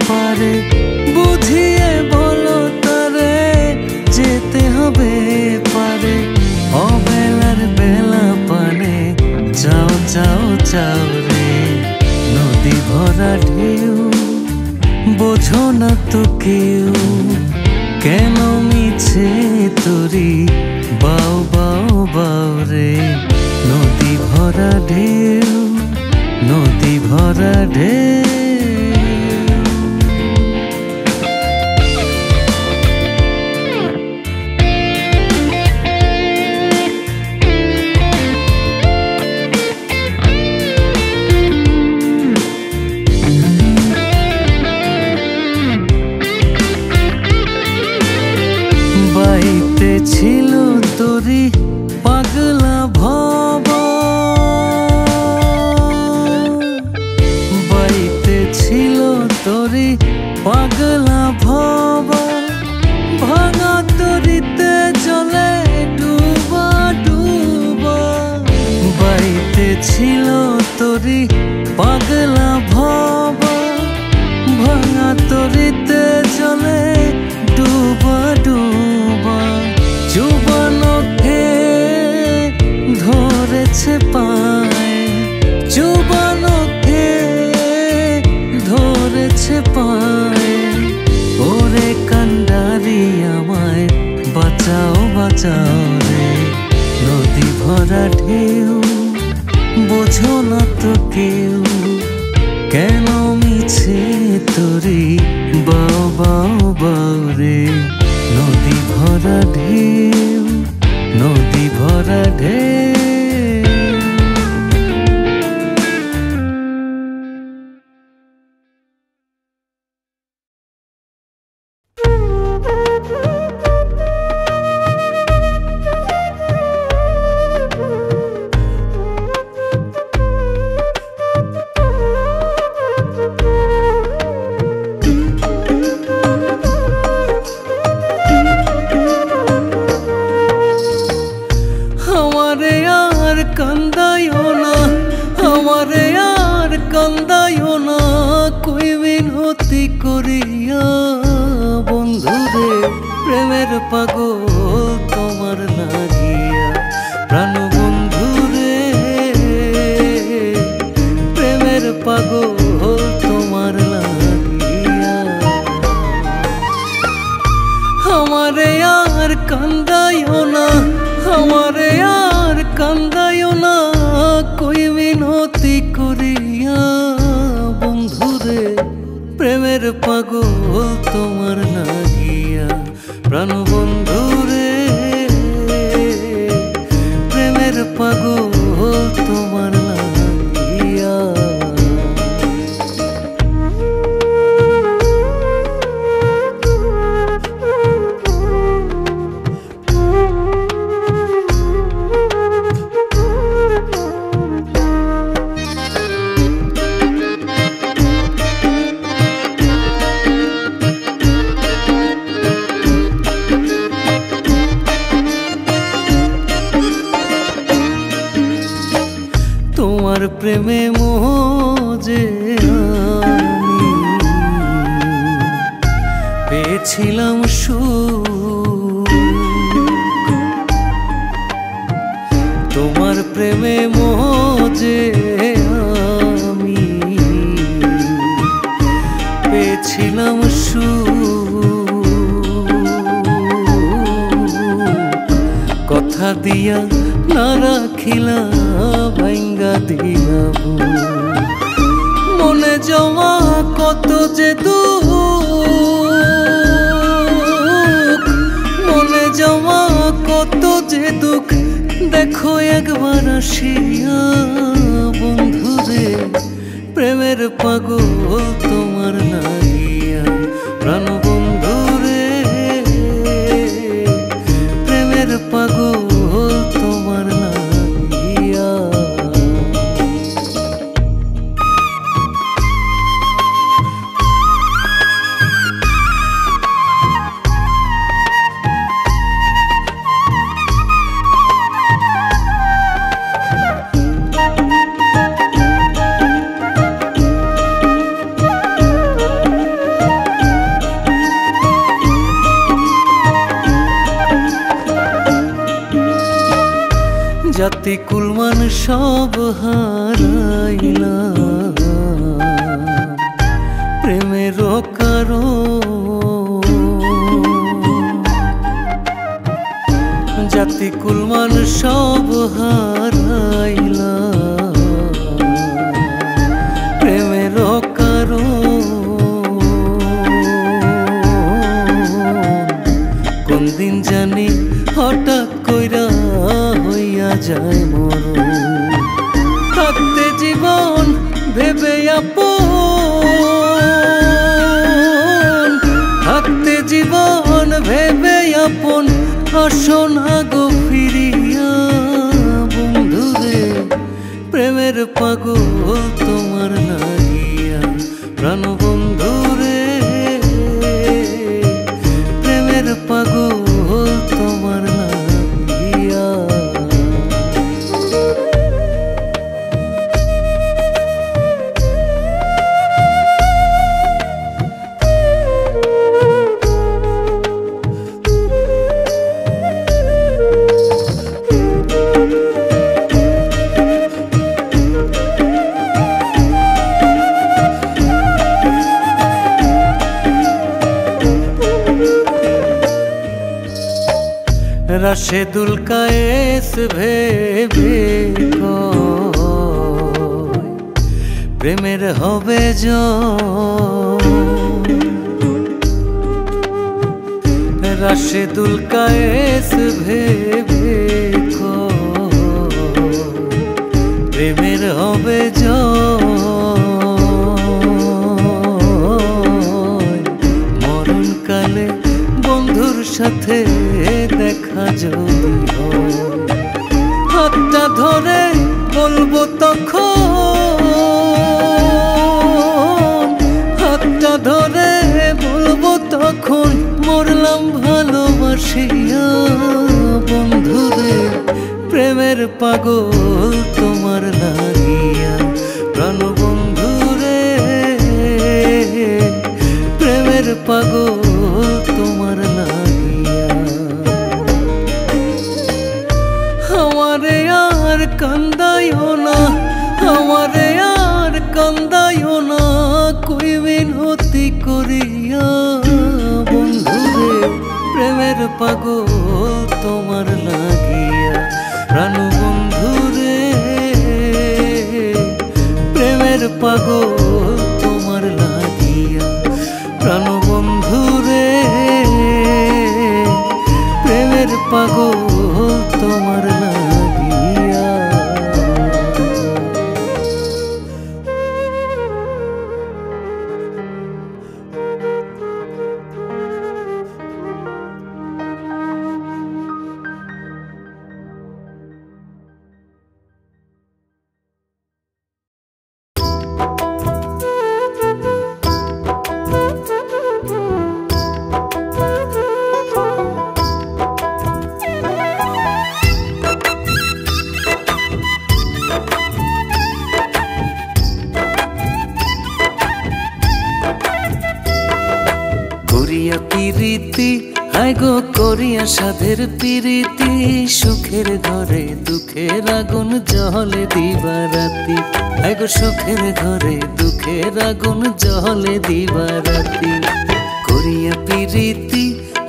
পারে, বুঝিয়ে বলো তারে যেতে হবে পারে। অবেলার বেলা পানে চাও চাও চাও রে। নদী ভরা ঢেউ বোঝো না তো কেউ, কেন মিছে তোরি বাও বাও বাও রে। নদী ভরা ঢেউ, নদী ভরা ঢেউ। বাইতে ছিল তোরি পাগলা ভব, বাইতে ছিল তোরি পাগলা ভব। ভাঙা তরিতে জলে ডুবা ডুবা, বাইতে ছিল তোরি পাগলা ভব। ভাঙা তরিতে জলে ডুবা ডুবা। যুবনকে ধরেছে পা পায়। ওরে কান্ডারি আমায় বাঁচাও বাঁচাও রে, নদী ভরা ঢেউ বোঝো না তো কেউ, কেন মিছে তোরে বাও বাও বাও রে, নদী ভরা ঢেউ, নদী ভরা ঢেউ। আমারে আর কান্দাইও না, আমারে আর কান্দাইও না, কই মিনতি করিয়া বন্ধুরে, প্রেমের পাগল তোমার লাগিয়া, প্রাণ বন্ধুরে প্রেমের পাগল তোমার লাগিয়া। আমারে আর কান্দাইও না, আমারে আর কান্দাইও না, কই মিনতি করিয়া বন্ধুরে, প্রেমের পাগল তোমার লাগিয়া, প্রাণ বন্ধুরে প্রেমের পাগল তোমার লাগিয়া। তোমার প্রেমে মোজে আমি পেয়েছিলাম সুখ, তোমার প্রেমে মোজে আমি পেয়েছিলাম সুখ, কথা দিয়া না রাখিলা ভাঙ্গা দিলা, মনে জমা কত যে দুঃখ, মনে জমা কত যে দুঃখ, দেখো একবার আসিয়া বন্ধুরে, প্রেমের পাগল তোমার লাগিয়া, প্রাণ বন্ধুরে প্রেমের পাগল তোমার লাগিয়া। জাতি কুলমান সব হারাইলা, প্রেমের কারণ, জাতি কুলমান সব হারাইলা, প্রেমের কারণ, কোন দিন জানি হঠাৎ কইরা হইয়া যায় মরণ, থাকতে জীবন ভেবে আপন, থাকতে জীবন ভেবে আপন, আসো না গো ফিরিয়া বন্ধুরে, প্রেমের পাগল তোমার লাগিয়া, প্রাণ বন্ধুরে প্রেমের পাগল তোমার লাগিয়া। রাশেদুল কায়েস ভেবে প্রেমের হবে রাশেদুল কায়েস ভেবে প্রেমের হবে মরণকালে বন্ধুর সাথে দেখা যদি হাতটা ধরে বলবো তখন, হাতটা ধরে বলবো তখন মরলাম ভালোবাসিয়া বন্ধুরে প্রেমের পাগল তোমার লাগিয়া প্রাণ বন্ধুরে প্রেমের পাগল তোমার লাগিয়া। আমারে আর কান্দাইও না, আমারে আর কান্দাইও না, কই মিনতি করিয়া বন্ধুরে প্রেমের পাগল তোমার লাগিয়া প্রাণ বন্ধুরে প্রেমের পাগল তোমার লাগিয়া প্রাণ বন্ধুরে প্রেমের পাগল তোমার লাগিয়া। প্রীতি হায় গো করিয়া সাধের প্রীতি, সুখের ঘরে দুঃখের আগুন জ্বলে দিবারাতি, হায় গো সুখের ঘরে দুঃখের আগুন জ্বলে দিবারাতি। করিয়া প্রীতি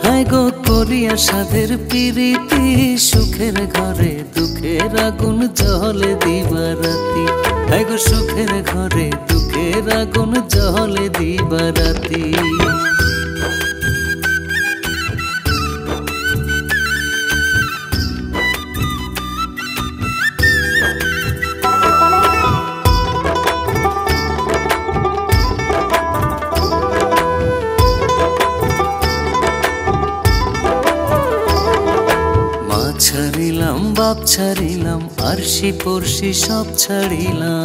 হায় গো করিয়া সাধের প্রীতি, সুখের ঘরে দুঃখের আগুন জ্বলে দিবারাতি, হায় গো সুখের ঘরে দুঃখের আগুন জ্বলে দিবারাতি। ছাড়িলাম বাপ ছাড়িলাম আরশি পড়শি সব ছাড়িলাম,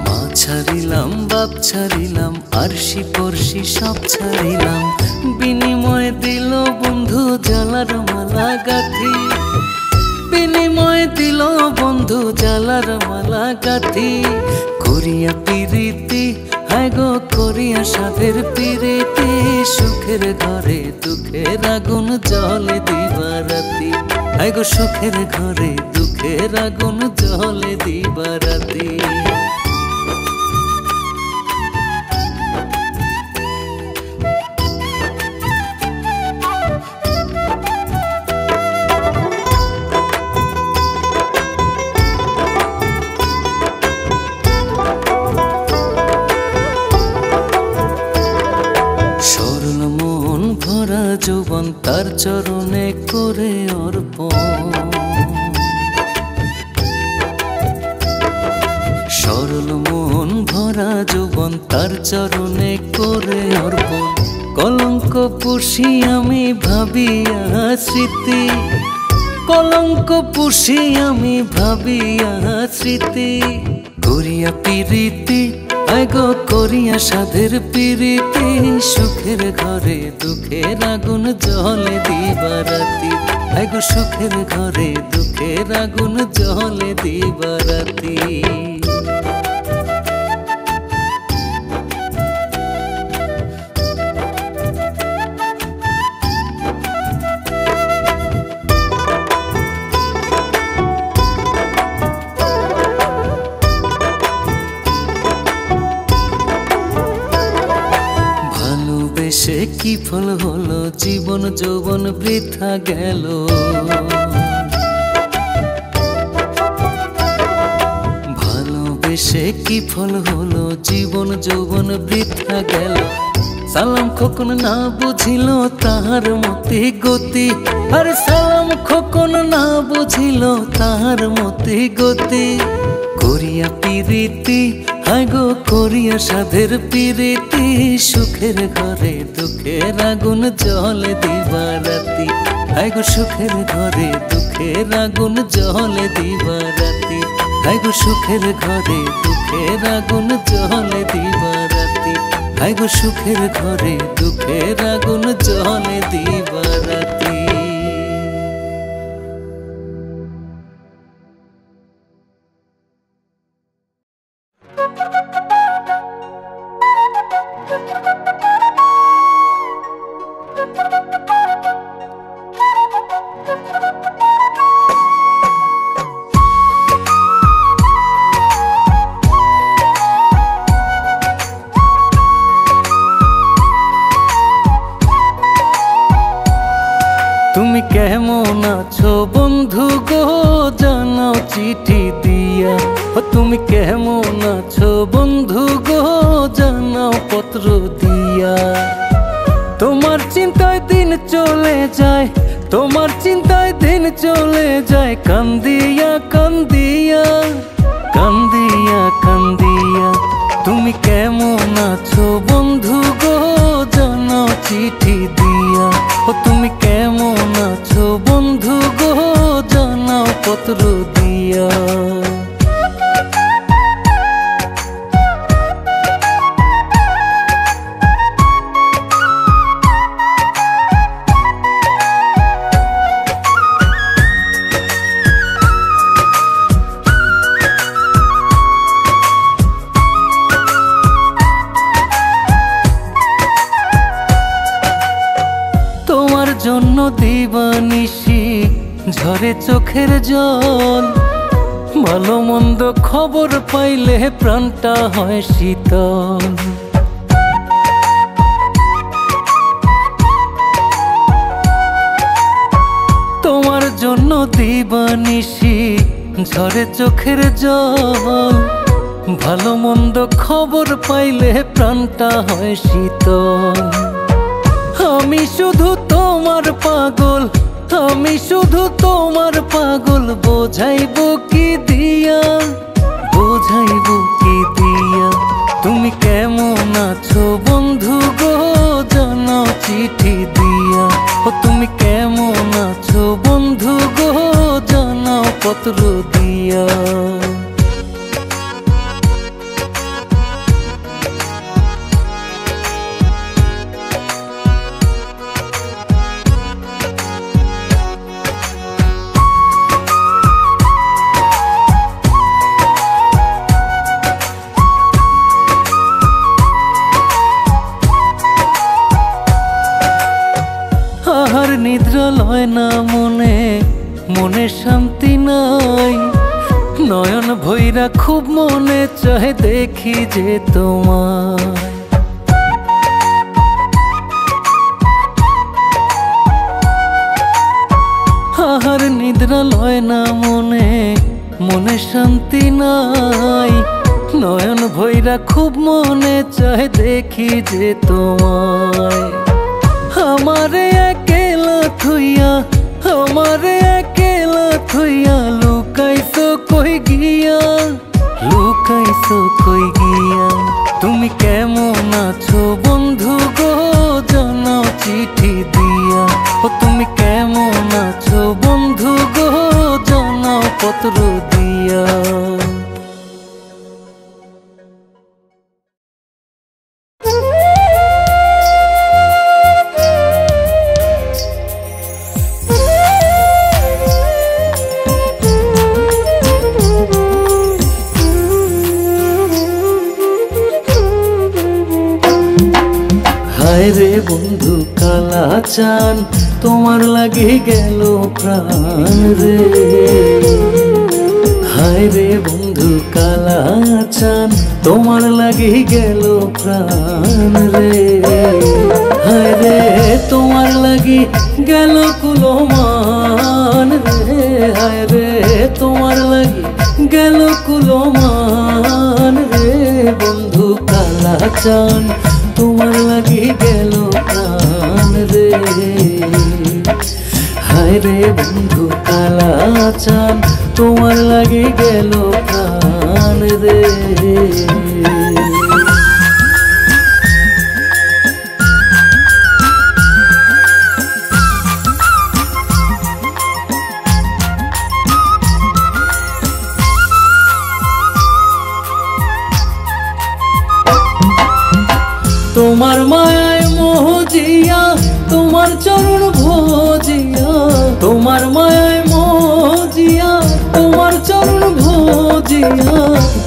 মা ছাড়িলাম বাপ ছাড়িলাম আরশি পড়শি সব ছাড়িলাম, বিনিময় দিল বন্ধু জালার মালা গাথি, বিনিময় দিল বন্ধু জালার মালা গাথি। করিয়া প্রীতি হায় গো করিয়া সাধের প্রীতি, সুখের ঘরে দুঃখের আগুন জ্বলে দিবারাতি, হায় গো সুখের ঘরে দুঃখের আগুন জ্বলে দিবারাতি। যৌবন তার চরণে করে অর্পণ, সরল মন ভরা যৌবন তার চরণে করে অর্পণ। কলঙ্ক পুষি আমি ভাবিয়া স্মৃতি, কলঙ্ক পুষি আমি ভাবিয়া স্মৃতি। করিয়া প্রীতি হায় গো করিয়া সাধের প্রীতি, সুখের ঘরে দুঃখের আগুন জ্বলে দিবারাতি, হায় গো সুখের ঘরে দুঃখের আগুন জ্বলে দিবারাতি। সে কি ফল হলো জীবন যৌবন বৃথা গেল ভালোবেসে কি ফল হলো জীবন যৌবন বৃথা গেল সালাম খোকন না বুঝিল তাহার মতে গতি আরে সালাম খোকন না বুঝিল তাহার মতে গতি করিয়া পিরিতি হায় গো করিয়া সাধের পিরিতি সুখের ঘরে দুঃখের আগুন জ্বলে দিবারাতি হায় গো সুখের ঘরে দুঃখের আগুন জ্বলে দিবারাতি হায় গো সুখের ঘরে দুঃখের আগুন জ্বলে দিবারাতি হায় গো সুখের ঘরে দুঃখের আগুন জ্বলে দিবারাতি তুমি কেমন আছো বন্ধু গো জানাও চিঠি দিয়া তুমি কেমন আছো বন্ধু গো জানাও পত্র দিয়া তোমার চিন্তায় দিন চলে যায় তোমার চিন্তায় দিন চলে যায় কান্দিয়া কান্দিয়া কান্দিয়া কান্দিয়া তুমি কেমন আছো বন্ধু গো জানাও চিঠি দিয়া তুমি কেমন আছো বন্ধু গো জানাও পত্র দিয়া জন্য দিবানিশি ঝরে চোখের জল ভালো মন্দ খবর পাইলে প্রাণটা হয় শীতল তোমার জন্য দিবানিশি ঝরে চোখের জল ভালো মন্দ খবর পাইলে প্রাণটা হয় শীতল আমি শুধু তোমার পাগল আমি শুধু তোমার পাগল বোঝাইবো কি দিয়া বোঝাইবো কি দিয়া তুমি কেমন আছো বন্ধু গো জানাও চিঠি দিয়া তুমি কেমন আছো বন্ধু গো জানাও পত্র দিয়া নিদ্রা লয় না মনে মনে শান্তি নাই নয়ন ভৈরা খুব মনে চাহে দেখি যে তোমায় আহার নিদ্রা লয় না মনে মনে শান্তি নাই নয়ন ভৈরা খুব মনে চাহে দেখি যে তোমায় আমারে একলা থুইয়া আমারে একলা থুইয়া লুকাইছো কই গিয়া লুকাইছো কই গিয়া তুমি কেমন আছো বন্ধু গো জানাও চিঠি দিয়া তুমি কেমন আছো বন্ধু গো জানাও পত্র দিয়া রে বন্ধু কালা চান তোমার লাগে গেল প্রাণ রে হায় রে বন্ধু বন্ধু কালা চান তোমার লাগি গেল প্রাণ রে, হায় রে তোমার লাগি গেল কুলমান রে, হায় রে তোমার লাগি গেল কুলমান রে, বন্ধু কালা চান তোমার লাগি গেল প্রাণ রে, হায় রে বন্ধু কালা চান তোমার লাগি গেল প্রাণ রে। তোমার মায়ায় মোহজিয়া তোমার চরণ ভোজিয়া, তোমার মায়ায় মোহজিয়া তোমার চরণ ভোজিয়া,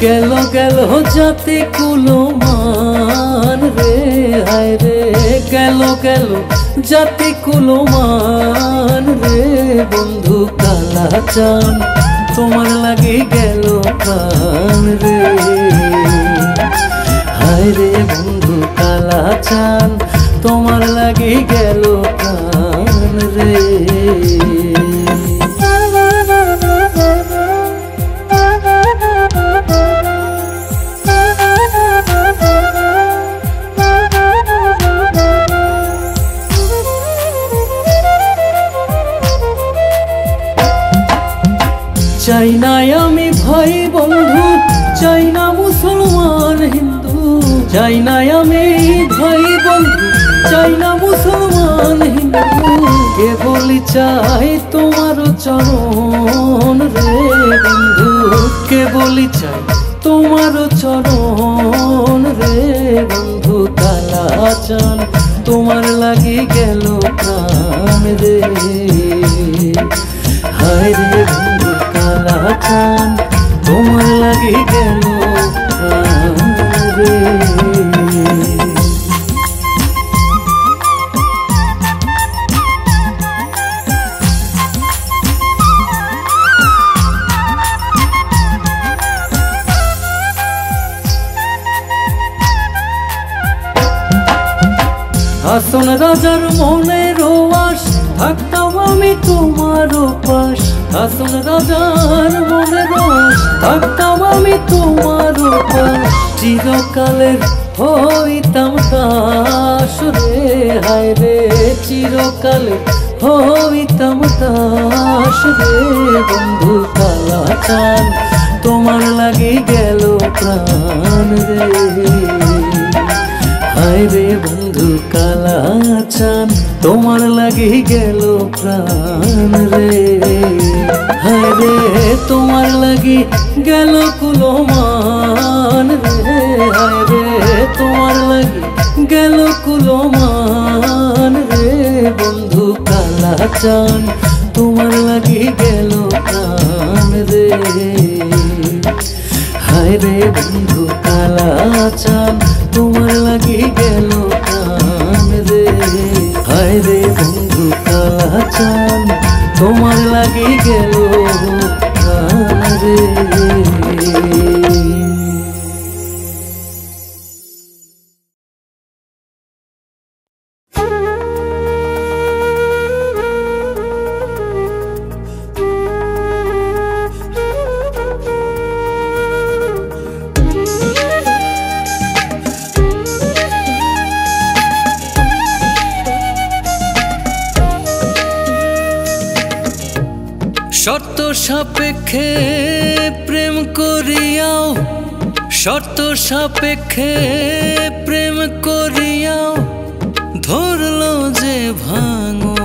গেল গেল জাতি কুলমান রে, হায় রে গেল গেল জাতি কুলমান রে, বন্ধু কালা চান তোমার লাগি গেল প্রাণ রে, হায় রে বন্ধু কালা চান তোমার লাগি গেল প্রাণ রে। চাই না আমি ভাই বন্ধু, চাই না মুসলমান হিন্দু, চাই না আমি ভাই বন্ধু, চাই না মুসলমান হিন্দু, কেবলই চাই তোমার চরণ রে বন্ধু, কেবলই চাই তোমার চরণ রে, বন্ধু কালা চান তোমার লাগি গেল প্রাণ রে, হায় রে বন্ধু কালা চান তোমার লাগি গেল প্রাণ রে। হাসন রাজার মনের আশ থাকতাম আমি তোমার পাশ, হাসন রাজার মনের আশ থাকতাম আমি তোমার পাশ, চিরকালের হইতাম দাস রে, হায় রে চিরকালে হইতাম দাস রে, বন্ধু কালা চান তোমার লাগি গেল প্রাণ রে, হায় রে বন্ধু কালা চান তোমার লাগি গেল প্রাণ রে, হায় রে তোমার লাগি গেল কুলমান রে, হায় রে তোমার লাগি গেল কুলমান রে, বন্ধু কালা চান তোমার লাগি গেল প্রাণ রে, হায় রে বন্ধু কালা চান তোমার লাগি গেল প্রাণ রে, হায় রে বন্ধু কালা চান তোমার লাগি গেল প্রাণ রে। শর্ত সাপেক্ষে প্রেম করিয়াও, শর্ত সাপেক্ষে প্রেম করিয়াও ধরলো যে ভাঙো,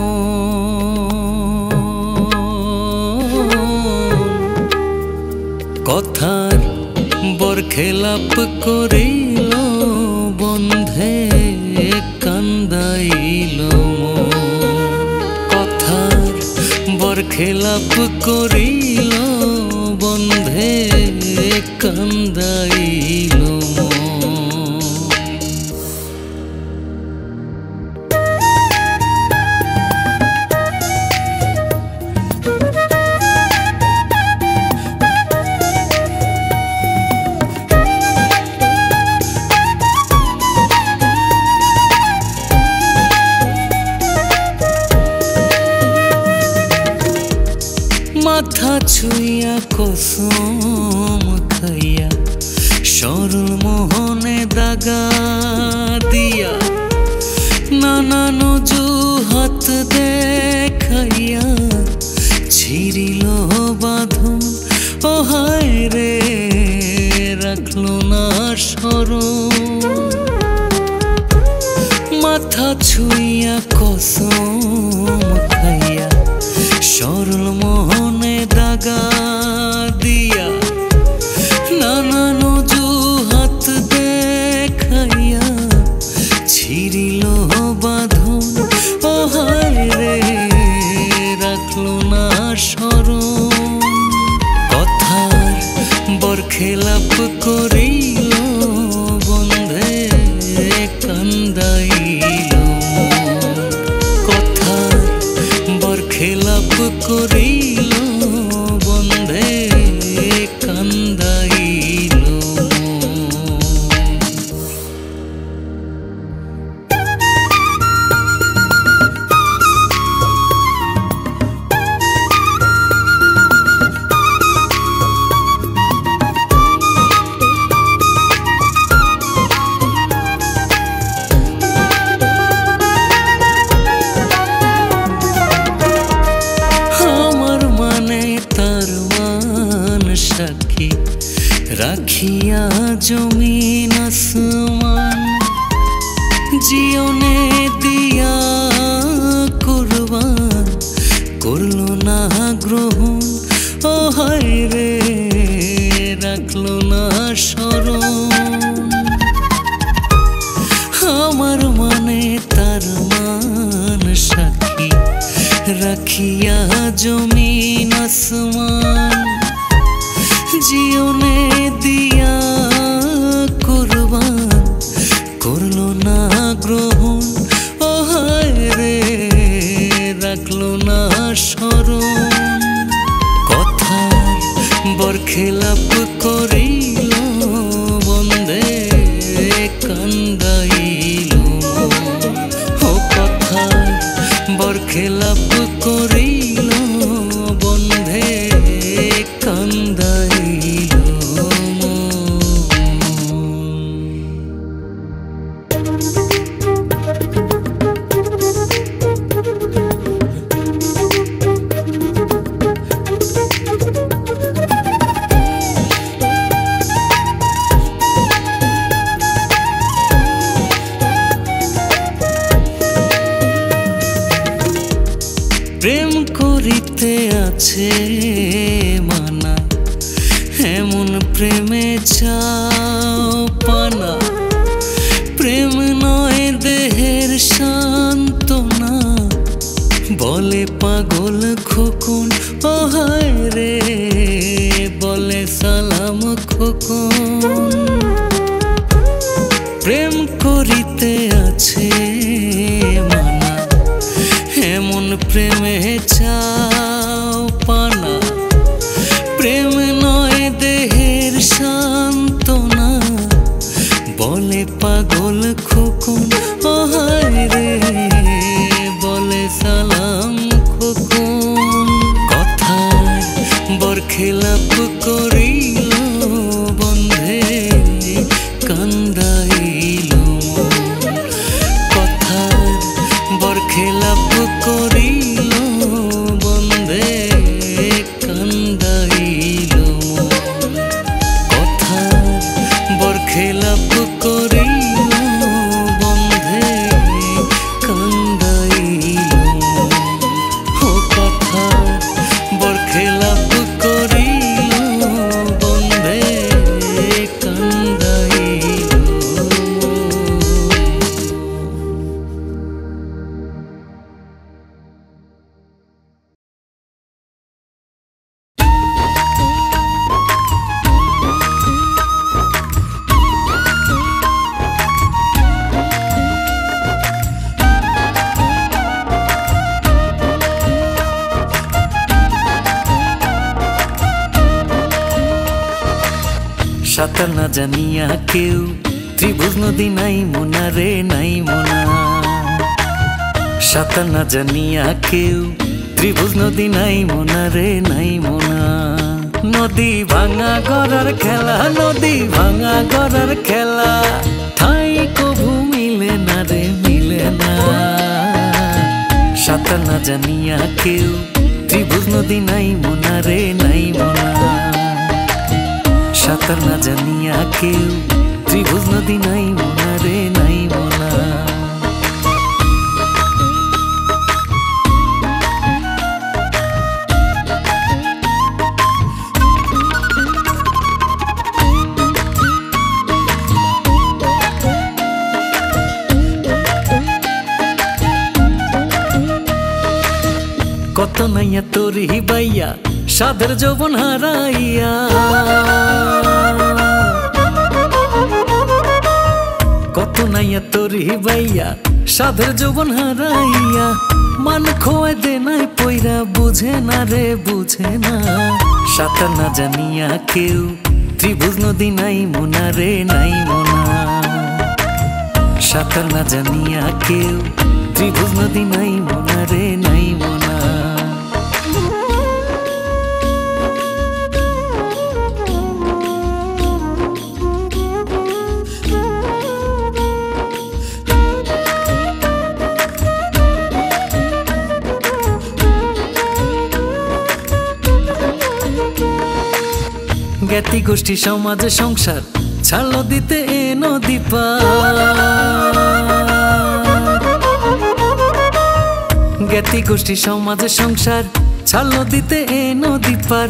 কথার বরখেলাপ করিল বন্ধে কান্দাইল, কথার বরখেলাপ করিল বন্ধে কান্দাইল। মাথা ছুঁইয়া কসম খাইয়া সরল মোহনে দাগা দিয়া নানান অজুহাত দেখাইয়া ছিড়িল বাঁধন ও হায় রে রাখলো না স্মরণ মাথা ছুঁইয়া কসম খাইয়া সরল মোহনে দাগা দিয়া নানান অজুহাত দেখাইয়া ছিড়িল বাঁধন ও হায় রে রাখলো না স্মরণ কথার বরখেলাপ করিল বন্ধে কান্দাইল কথার বরখেলাপ করিল বন্ধে কান্দাইল সাক্ষী রাখিয়া জমিন আসমান জীবনে দিয়া কুরবান করলো না গ্রহণ ও হায় রে রাখলো না স্মরণ আমার মানে তার মান সাক্ষী রাখিয়া জমিন আসমান জীবনে দিয়া কুরবান করলো না গ্রহণ ও হায় রে রাখলো না স্মরণ কথার বরখেলাপ করিল বন্ধে কান্দাইল ও কথার বরখেলাপ করিল বন্ধে কান্দাইল প্রেম করিতে আছে মানা এমন প্রেমে চাও পানা প্রেম নয় দেহের সান্ত্বনা বলে পাগল খোকন ও হায় রে বলে সালাম খোকন প্রেম করিতে আছে মানা এমন প্রেমে চাও পানা প্রেম নয় দেহের সান্ত্বনা বলে পাগল খোকন ও হায় রে বলে সালাম খোকন কথার বরখেলাপ করিল বন্ধে কান্দাইল কথার বরখেলাপ করিল বন্ধে কান্দাইল কথার বরখেলাপ করিল বন্ধে কান্দাইল ও কথার বরখেলাপ করিল বন্ধে কান্দাইল সাঁতার না জানিয়া কেউ ত্রিভুজ নদী নাই মোনা রে নাই মোনা সাঁতার না জানিয়া কেউ ত্রিভুজ নদী নাই মোনা রে নাই মোনা। নদী ভাঙা গড়ার খেলা, নদী ভাঙা গড়ার খেলা, ঠাই কভু মিলে না রে মিলে না। সাঁতার না জানিয়া কেউ ত্রিভুজ নদী নাই মোনা রে নাই মোনা। সাঁতার না জানিয়া কেউ ত্রিভুজ নদী নাই মোনা রে নাই মোনা। কত নাইয়া তোরি বাইয়া সাধের যৌবন হারাইয়া, কত নাইয়া তোরি বাইয়া সাধের যৌবন হারাইয়া। মান খোয় দে নাই পইরা বুঝে না রে বুঝে না। সাঁতার না জানিয়া কেউ ত্রিভুজ নদী নাই মোনা রে নাই মোনা। সাঁতার না জানিয়া কেউ ত্রিভুজ নদী নাই মোনা রে নাই মোনা। জ্ঞাতি গোষ্ঠী সমাজ সংসার ছাড়লো দিতে এ নদী পার। জ্ঞাতি গোষ্ঠী সমাজ সংসার ছাড়লো দিতে এ নদী পার।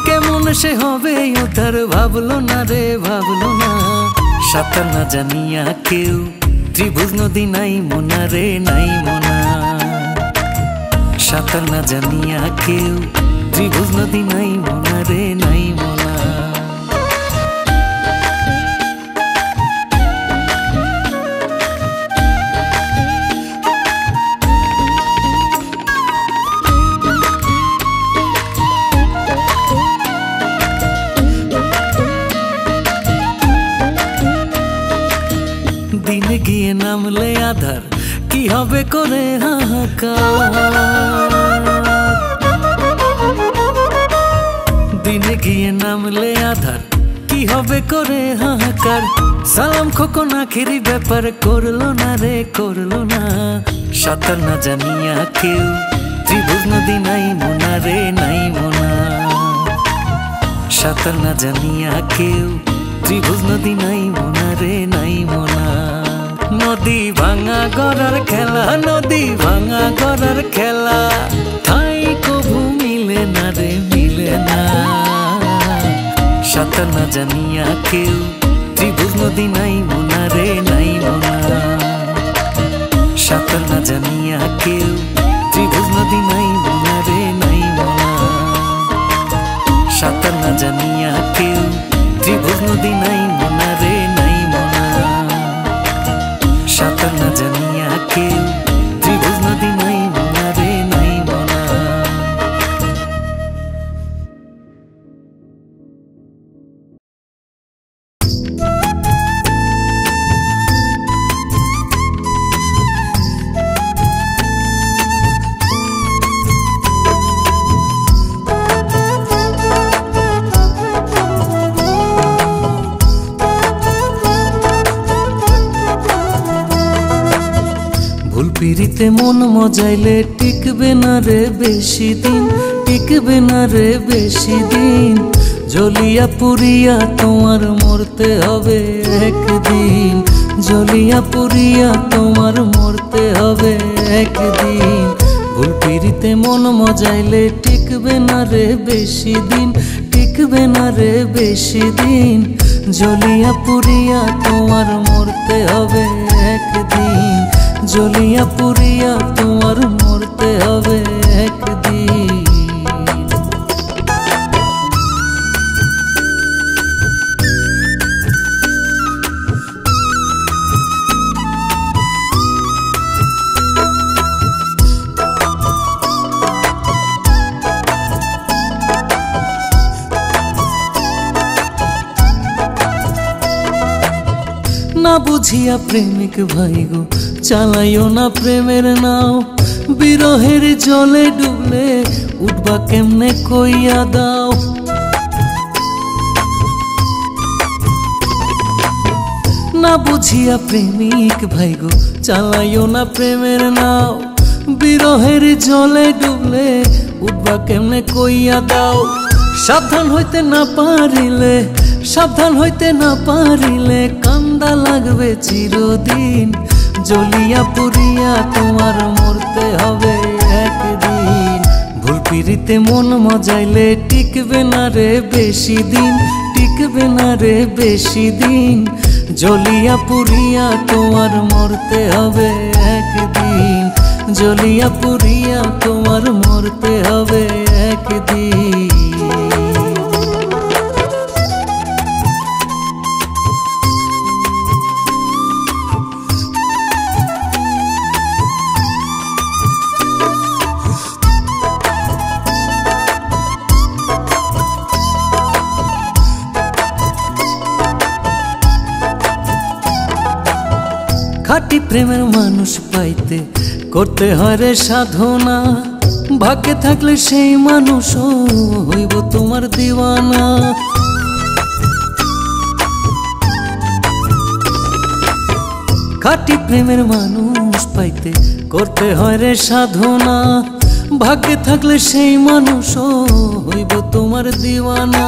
কেমন সে হবে উদ্ধার ভাবলো না রে ভাবলো না। সাঁতার না জানিয়া কেউ ত্রিভুজ নদী নাই মোনা রে নাই মোনা। সাঁতার না জানিয়া কেউ ত্রিভুজ নদী নাই মোনা রে নাই মোনা। দিনে গিয়ে নামলে আধার কি হবে করে হাহাকার। দিনে গিয়ে নামলে আধার কি হবে করে হাহাকার। সালাম খোকন আখেরি ব্যাপার করলো না রে করলো না। সাঁতার না জানিয়া কেউ ত্রিভুজ নদী নাই মোনা রে নাই মোনা। সাঁতার না জানিয়া কেউ ত্রিভুজ নদী নাই মোনা রে নাই মোনা। নদী ভাঙা গড়ার খেলা, নদী ভাঙা গড়ার খেলা, ঠাই কভু মিলে না রে মিলে না। সাঁতার না জানিয়া কেউ ত্রিভুজ নদী নাই মোনা রে নাই মোনা। সাঁতার না জানিয়া কেউ ত্রিভুজ নদী নাই মোনা রে নাই মোনা। সাঁতার না জানিয়া কেউ ত্রিভুজ নদী নাই মোনা রে নাই মোনা। সাঁতার না জানিয়া কেউ ত্রিভুজ নদী নাই মোনা রে নাই মোনা। পিরিতে মন মজাইলে টিকবে না রে বেশি দিন, টিকবে না রে বেশি দিন। জ্বলিয়া পুরিয়া তোমার মরতে হবে একদিন, জ্বলিয়া পুরিয়া তোমার মরতে হবে একদিন। ভুল পিরিতে মন মজাইলে টিকবে না রে বেশি দিন, টিকবে না রে বেশি দিন। জ্বলিয়া পুরিয়া তোমার মরতে হবে একদিন, জ্বলিয়া পুরিয়া তোমার মরতে হবে একদিন। না বুঝিয়া প্রেমিক ভাই গো চালাইও না প্রেমের নাও, বিরহের জলে ডুবলে উঠবা কেমনে কইয়া দাও। না বুঝিয়া প্রেমিক ভাই গো চালাইও না প্রেমের নাও, বিরহের জলে ডুবলে উঠবা কেমনে কইয়া দাও। সাবধান হইতে না পারিলে, সাবধান হইতে না পারিলে কান্দা লাগবে চিরদিন। জ্বলিয়া পুড়িয়া তোমার মরতে হবে একদিন। ভুল পিরিতে মন মজাইলে টিকবে না রে বেশি দিন, টিকবে না রে বেশি দিন। জ্বলিয়া পুড়িয়া তোমার মরতে হবে একদিন, জ্বলিয়া পুড়িয়া তোমার মরতে হবে একদিন। খাঁটি প্রেমের মানুষ পাইতে করতে হয় রে সাধনা, ভাগ্যে থাকলে সেই মানুষও হইব তোমার দিওয়ানা। খাঁটি প্রেমের মানুষ পাইতে করতে হয় রে সাধনা, ভাগ্যে থাকলে সেই মানুষও হইব তোমার দিওয়ানা।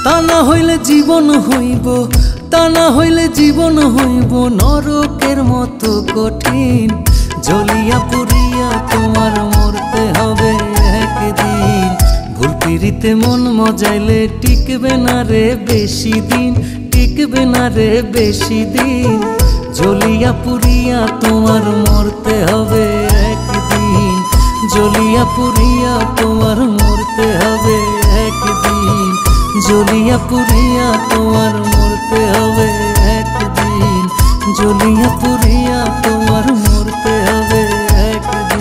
তা না হইলে জীবন হইব, তা না হইলে জীবন হইব নরকের মতো কঠিন। জ্বলিয়া পুড়িয়া তোমার মরতে হবে একদিন। ভুল পিরিতে মন মজাইলে টিকবে না রে বেশি দিন, টিকবে না রে বেশি দিন। জ্বলিয়া পুড়িয়া তোমার মরতে হবে একদিন, জ্বলিয়া পুড়িয়া তোমার মরতে হবে একদিন, জ্বলিয়া পুড়িয়া তোমার মরতে হবে একদিন, জ্বলিয়া পুড়িয়া তোমার মরতে হবে একদিন।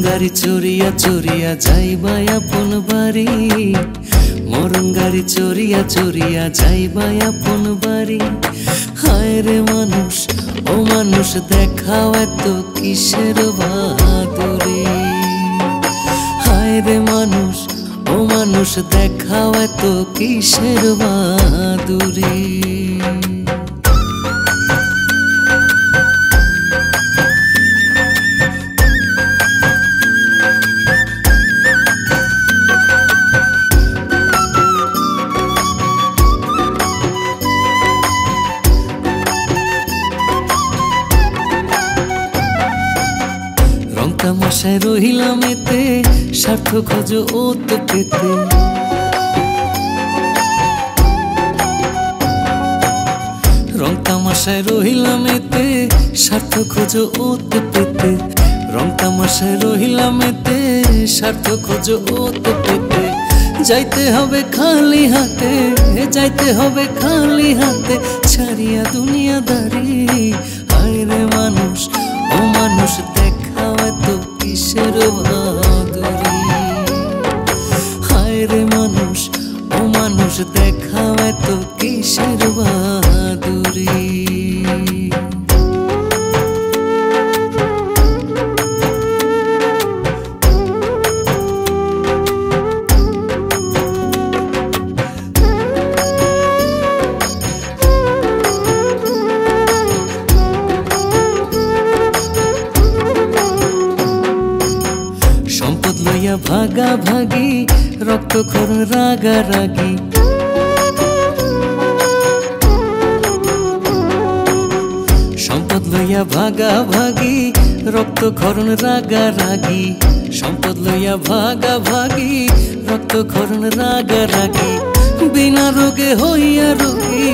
গাড়ি চড়িয়া চড়িয়া যাইবা আপন বাড়ি, মরণ গাড়ি চড়িয়া চড়িয়া যাইবা আপন বাড়ি। হায় রে মানুষ ও মানুষ দেখাও এত কিসের বাহাদুরি। হায় রে মানুষ ও মানুষ দেখাও এত কিসের বাহাদুরি। তামাশায় রহিলাম এতে স্বার্থ খোঁজ ওত পেতে। রং তামাশায় রহিলাম এতে স্বার্থ খোঁজ ওত পেতে। রং তামাশায় রহিলাম এতে স্বার্থ খোঁজ ওত পেতে। যাইতে হবে খালি হাতে, যাইতে হবে খালি হাতে ছাড়িয়া দুনিয়াদারি। হায় রে মানুষ ও মানুষ দেখাও এত কিসের বাহাদুরি। হায় রে মানুষ ও মানুষ দেখাও এত কিসের বাহাদুরি। ভাগা ভাগি রক্তক্ষরণ রাগারাগি। সম্পদ লইয়া ভাগা ভাগি রক্তক্ষরণ রাগারাগি। সম্পদ লইয়া ভাগা ভাগি রক্তক্ষরণ রাগারাগি। বিনা রোগে হইয়া রোগী,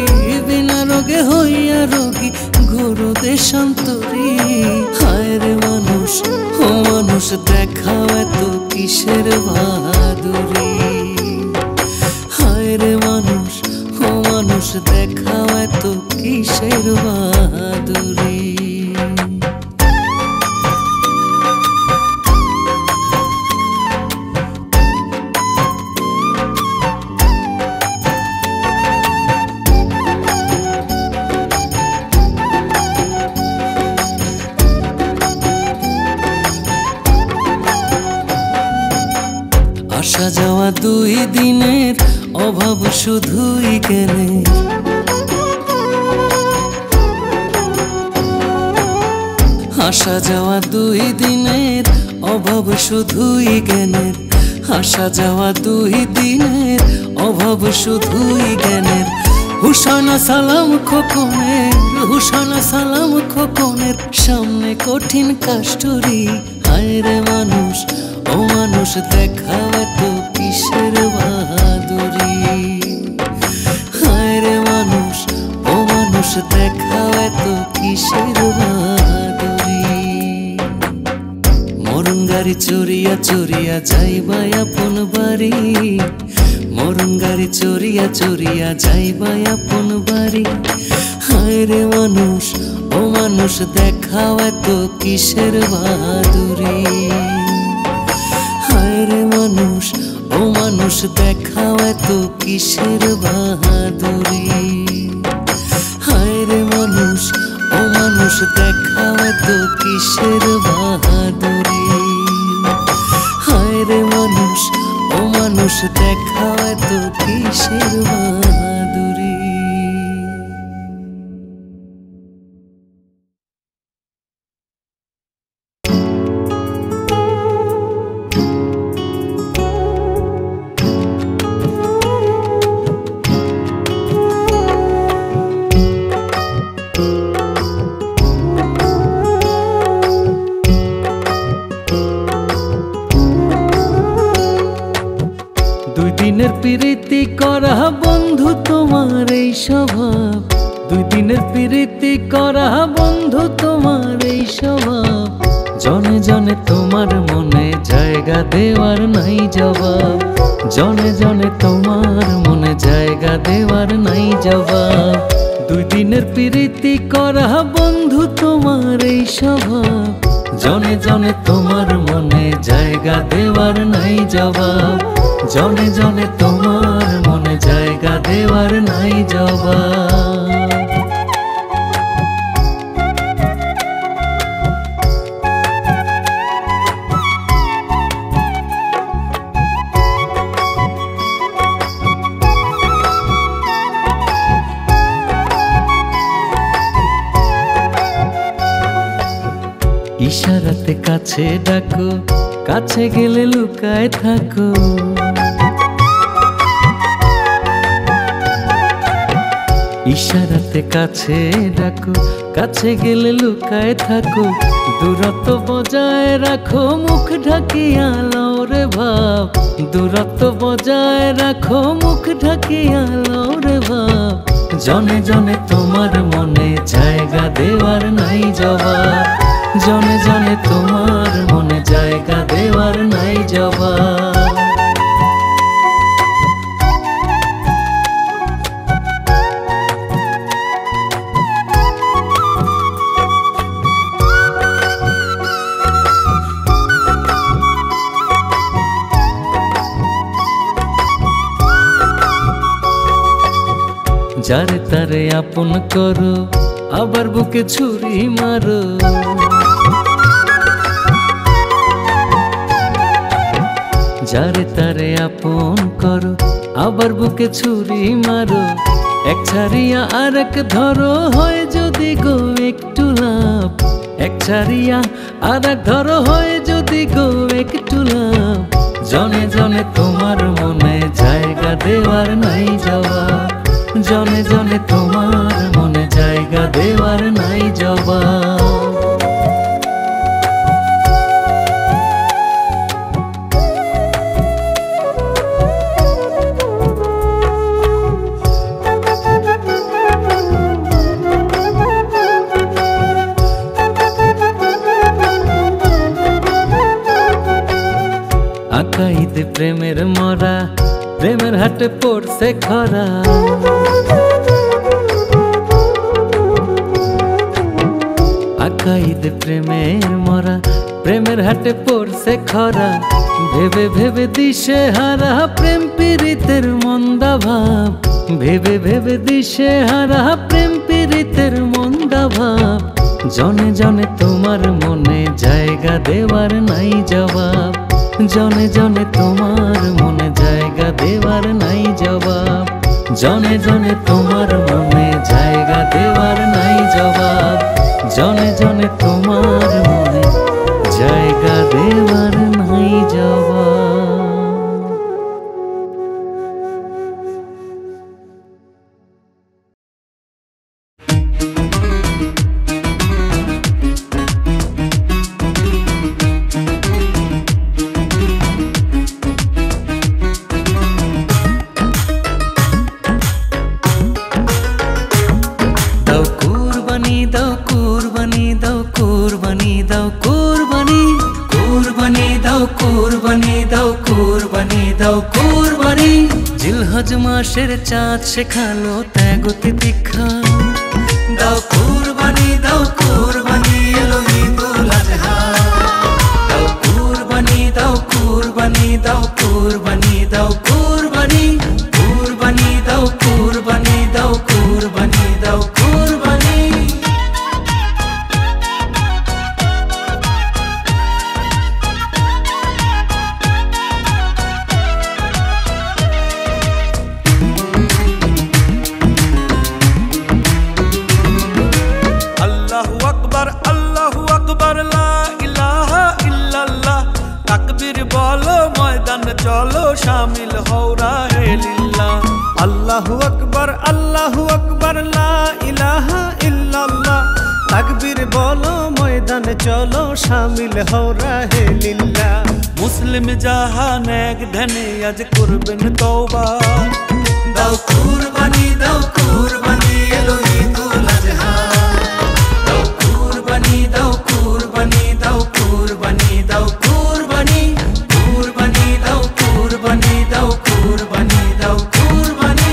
বিনা রোগে হইয়া রোগী ঘোর দেশান্তরী। হায় রে মানুষ ও মানুষ মানুষ দেখাও এত কিসের বাহাদুরি, হায় রে মানুষ, ও মানুষ দেখাও এত কিসের বাহাদুরি। আসা যাওয়া 2 দিনের অভাব শুধুই জ্ঞানের, আসা যাওয়া 2 দিনের অভাব শুধুই জ্ঞানের, আসা যাওয়া 2 দিনের অভাব শুধুই জ্ঞানের। হুসানা সালাম খোকনের, হুসানা সালাম খোকনের, সামনে কঠিন কাষ্টরি, হায় রে মানুষ, ও মানুষ দেখাও এত কিসের বাহাদুরি, হায় রে মানুষ, ও মানুষ দেখাও এত কিসের বাহাদুরি। মরণ গাড়ি চড়িয়া চড়িয়া যাইবা আপন বাড়ি, মরণ গাড়ি চড়িয়া চড়িয়া যাইবা আপন বাড়ি, হায় রে মানুষ, ও মানুষ দেখাও এত কিসের বাহাদুরি, হায় রে মানুষ, ও মানুষ দেখাও এত কিসের বাহাদুরি, হায় রে মানুষ, ও মানুষ দেখাও এত কিসের বাহাদুরি, হায় রে মানুষ, ও মানুষ দেখাও এত কিসের বাহাদুরি। দিনের প্রীতি করা বন্ধু তোমার এই স্বভাব, 2 দিনের প্রীতি করা বন্ধু তোমার এই স্বভাব, জনে জনে তোমার মনে জায়গা দেওয়ার নাই জবাব, জনে জনে তোমার মনে জায়গা দেওয়ার নাই জবাব। 2 দিনের প্রীতি করা বন্ধু তোমার এই স্বভাব, জনে জনে তোমার মনে জায়গা দেওয়ার নাই জবাব, জনে জনে তোমার মনে জায়গা দেওয়ার নাই জবাব। ইশারাতে কাছে ডাকো, কাছে গেলে লুকায় থাকো, ইশারাতে কাছে ডাকো, কাছে গেলে লুকায় থাকো, দূরত্ব বজায় রাখো, মুখ ঢাকিয়া লও রে ভাব, দূরত্ব বজায় রাখো, মুখ ঢাকিয়া লও রে ভাব, জনে জনে তোমার মনে জায়গা দেওয়ার নাই জবাব, জনে জনে তোমার মনে জায়গা দেওয়ার নাই জবাব। যারে তারে আপন করো, আবার বুকে ছুরি মারো, যারে তারে আপন করো, আবার বুকে ছুরি মারো, এক ছাড়িয়া আর এক ধরো, হয় যদি গো একটু লাভ, এক ছাড়িয়া আর এক ধরো, হয় যদি গো একটু লাভ, জনে জনে তোমার মনে জায়গা দেওয়ার নাই জবাব, জনে জনে তোমার মনে জায়গা দেওয়ার নাই জবাব। আকাইদে প্রেমের মরা, প্রেমের হাটে পড়ছে খরা। আকাইদে প্রেমের মরা, প্রেমের হাটে পড়ছে খরা। ভেবে ভেবে দিশে হারা প্রেম পীড়িতের মন্দা ভাব, ভেবে ভেবে দিশে হারা প্রেম পীড়িতের মন্দা ভাব। জনে জনে তোমার মনে জায়গা দেওয়ার নাই জবাব, জনে জনে তোমার মনে জায়গা দেওয়ার নাই জবাব, জনে জনে তোমার মনে জায়গা দেওয়ার নাই জবাব, জনে জনে তোমার মনে জায়গা দেওয়ার নাই জবাব। জিলহজ মাসের চাঁদ শেখালো ত্যাগ তিতিক্ষা, দাও কুরবানি দাও কুরবানি এলো ঈদুল আজহা। দাও কুরবানি দাও কুরবানি দাও কুরবানি দাও কুরবানি, কুরবানি দাও কুরবানি দাও কুরবানি দাও কুরবানি। চলো শামিল হও রাহে লিল্লাহ। আল্লাহু আকবার আল্লাহু আকবার লা ইলাহা ইল্লাল্লাহ। তাকবীর বলো ময়দানে চলো শামিল হও রাহে লিল্লাহ। মুসলিম জাহান এক ধ্যানে আজ করবেন তওবা। দাও কুরবানি দাও কুরবানি এলো ঈদুল আজহা। দাও কুরবানি দাও কুরবানি দাও কুরবানি দাও কুরবানি, কুরবানি দাও কুরবানি দাও কুরবানি দাও কুরবানি।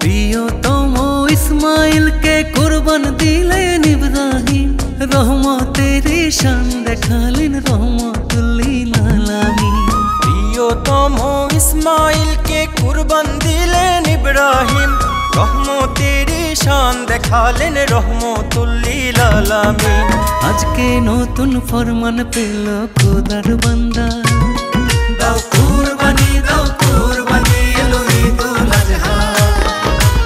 প্রিয়তম ইসমাইলকে কুরবান দিলেন ইব্রাহিম, রহমতের শান দেখালেন রহমতুল লিল আলামিন। প্রিয়তম ইসমাইলকে কুরবান দিলেন ইব্রাহিম, রহমতের শান দেখালেন রহমতুল লিল আলামিন। আজকে নতুন ফরমান পেল খোদার বান্দা। দাও কুরবানি দাও কুরবানি এলো ঈদুল আজহা।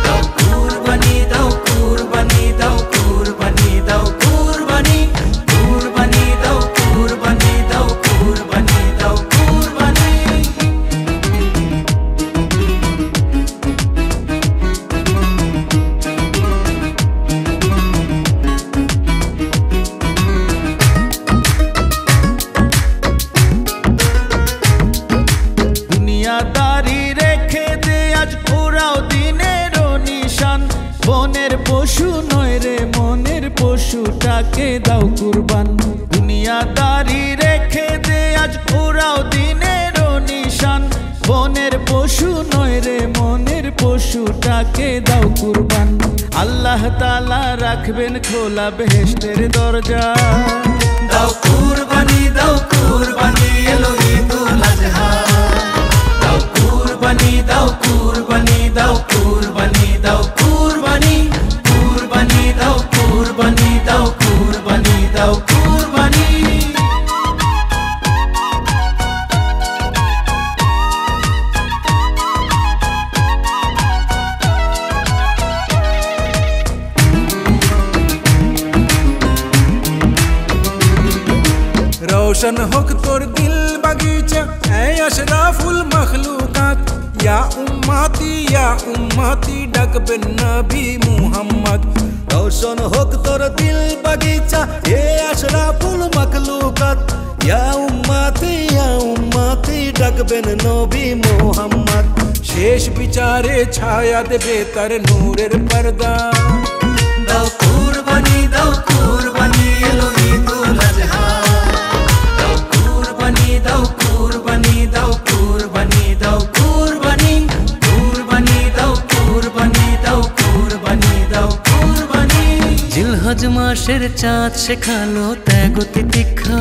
দাও কুরবানি দাও কুরবানি দাও কুরবানি দাও কুরবানি, কুরবানি দাও কুরবানি দাও কুরবানি দাও কুরবানি। দুনিয়াদারি রেখে দে আজ পুরাও দিনের নিশান। বনের পশু নয় রে মনের পশুটাকে দাও কুরবান। দুনিয়াদারি রেখে দে আজ পুরাও দিনের নিশান। বনের পশু নয় রে মনের পশুটাকে দাও কুরবান। আল্লাহ তাআলা রাখবেন খোলা বেহেশতের দরজা। দাও কুরবানি দাও কুরবানি এলো ঈদুল আজহা। দাও কুরবানি দাও কুরবানি দাও কুরবানি দাও কুরবানি, কুরবানি দাও কুরবানি দাও কুরবানি দাও কুরবানি। रोशन होक तोर दिल बगीचा ऐ अशराफुल मखलूकात। या उम्मती डक बिन नबी मुहम्मद। रोशन होक तोर दिल बगीचा ए अशराफुल मखलूकात। या उम्मती রাখবেন নবী মুহাম্মদ। শেষ বিচারে ছায়া দেবে তার নূরের পর্দা। দাও কুরবানি এলো ঈদুল আজহা। দাও কুরবানি দাও কুরবানি দাও কুরবানি দাও কুরবানি কুরবানি দাও কুরবানি দাও কুরবানি দাও কুরবানি। জিলহজ মাসের চাঁদ শেখালো ত্যাগ তিতিক্ষা।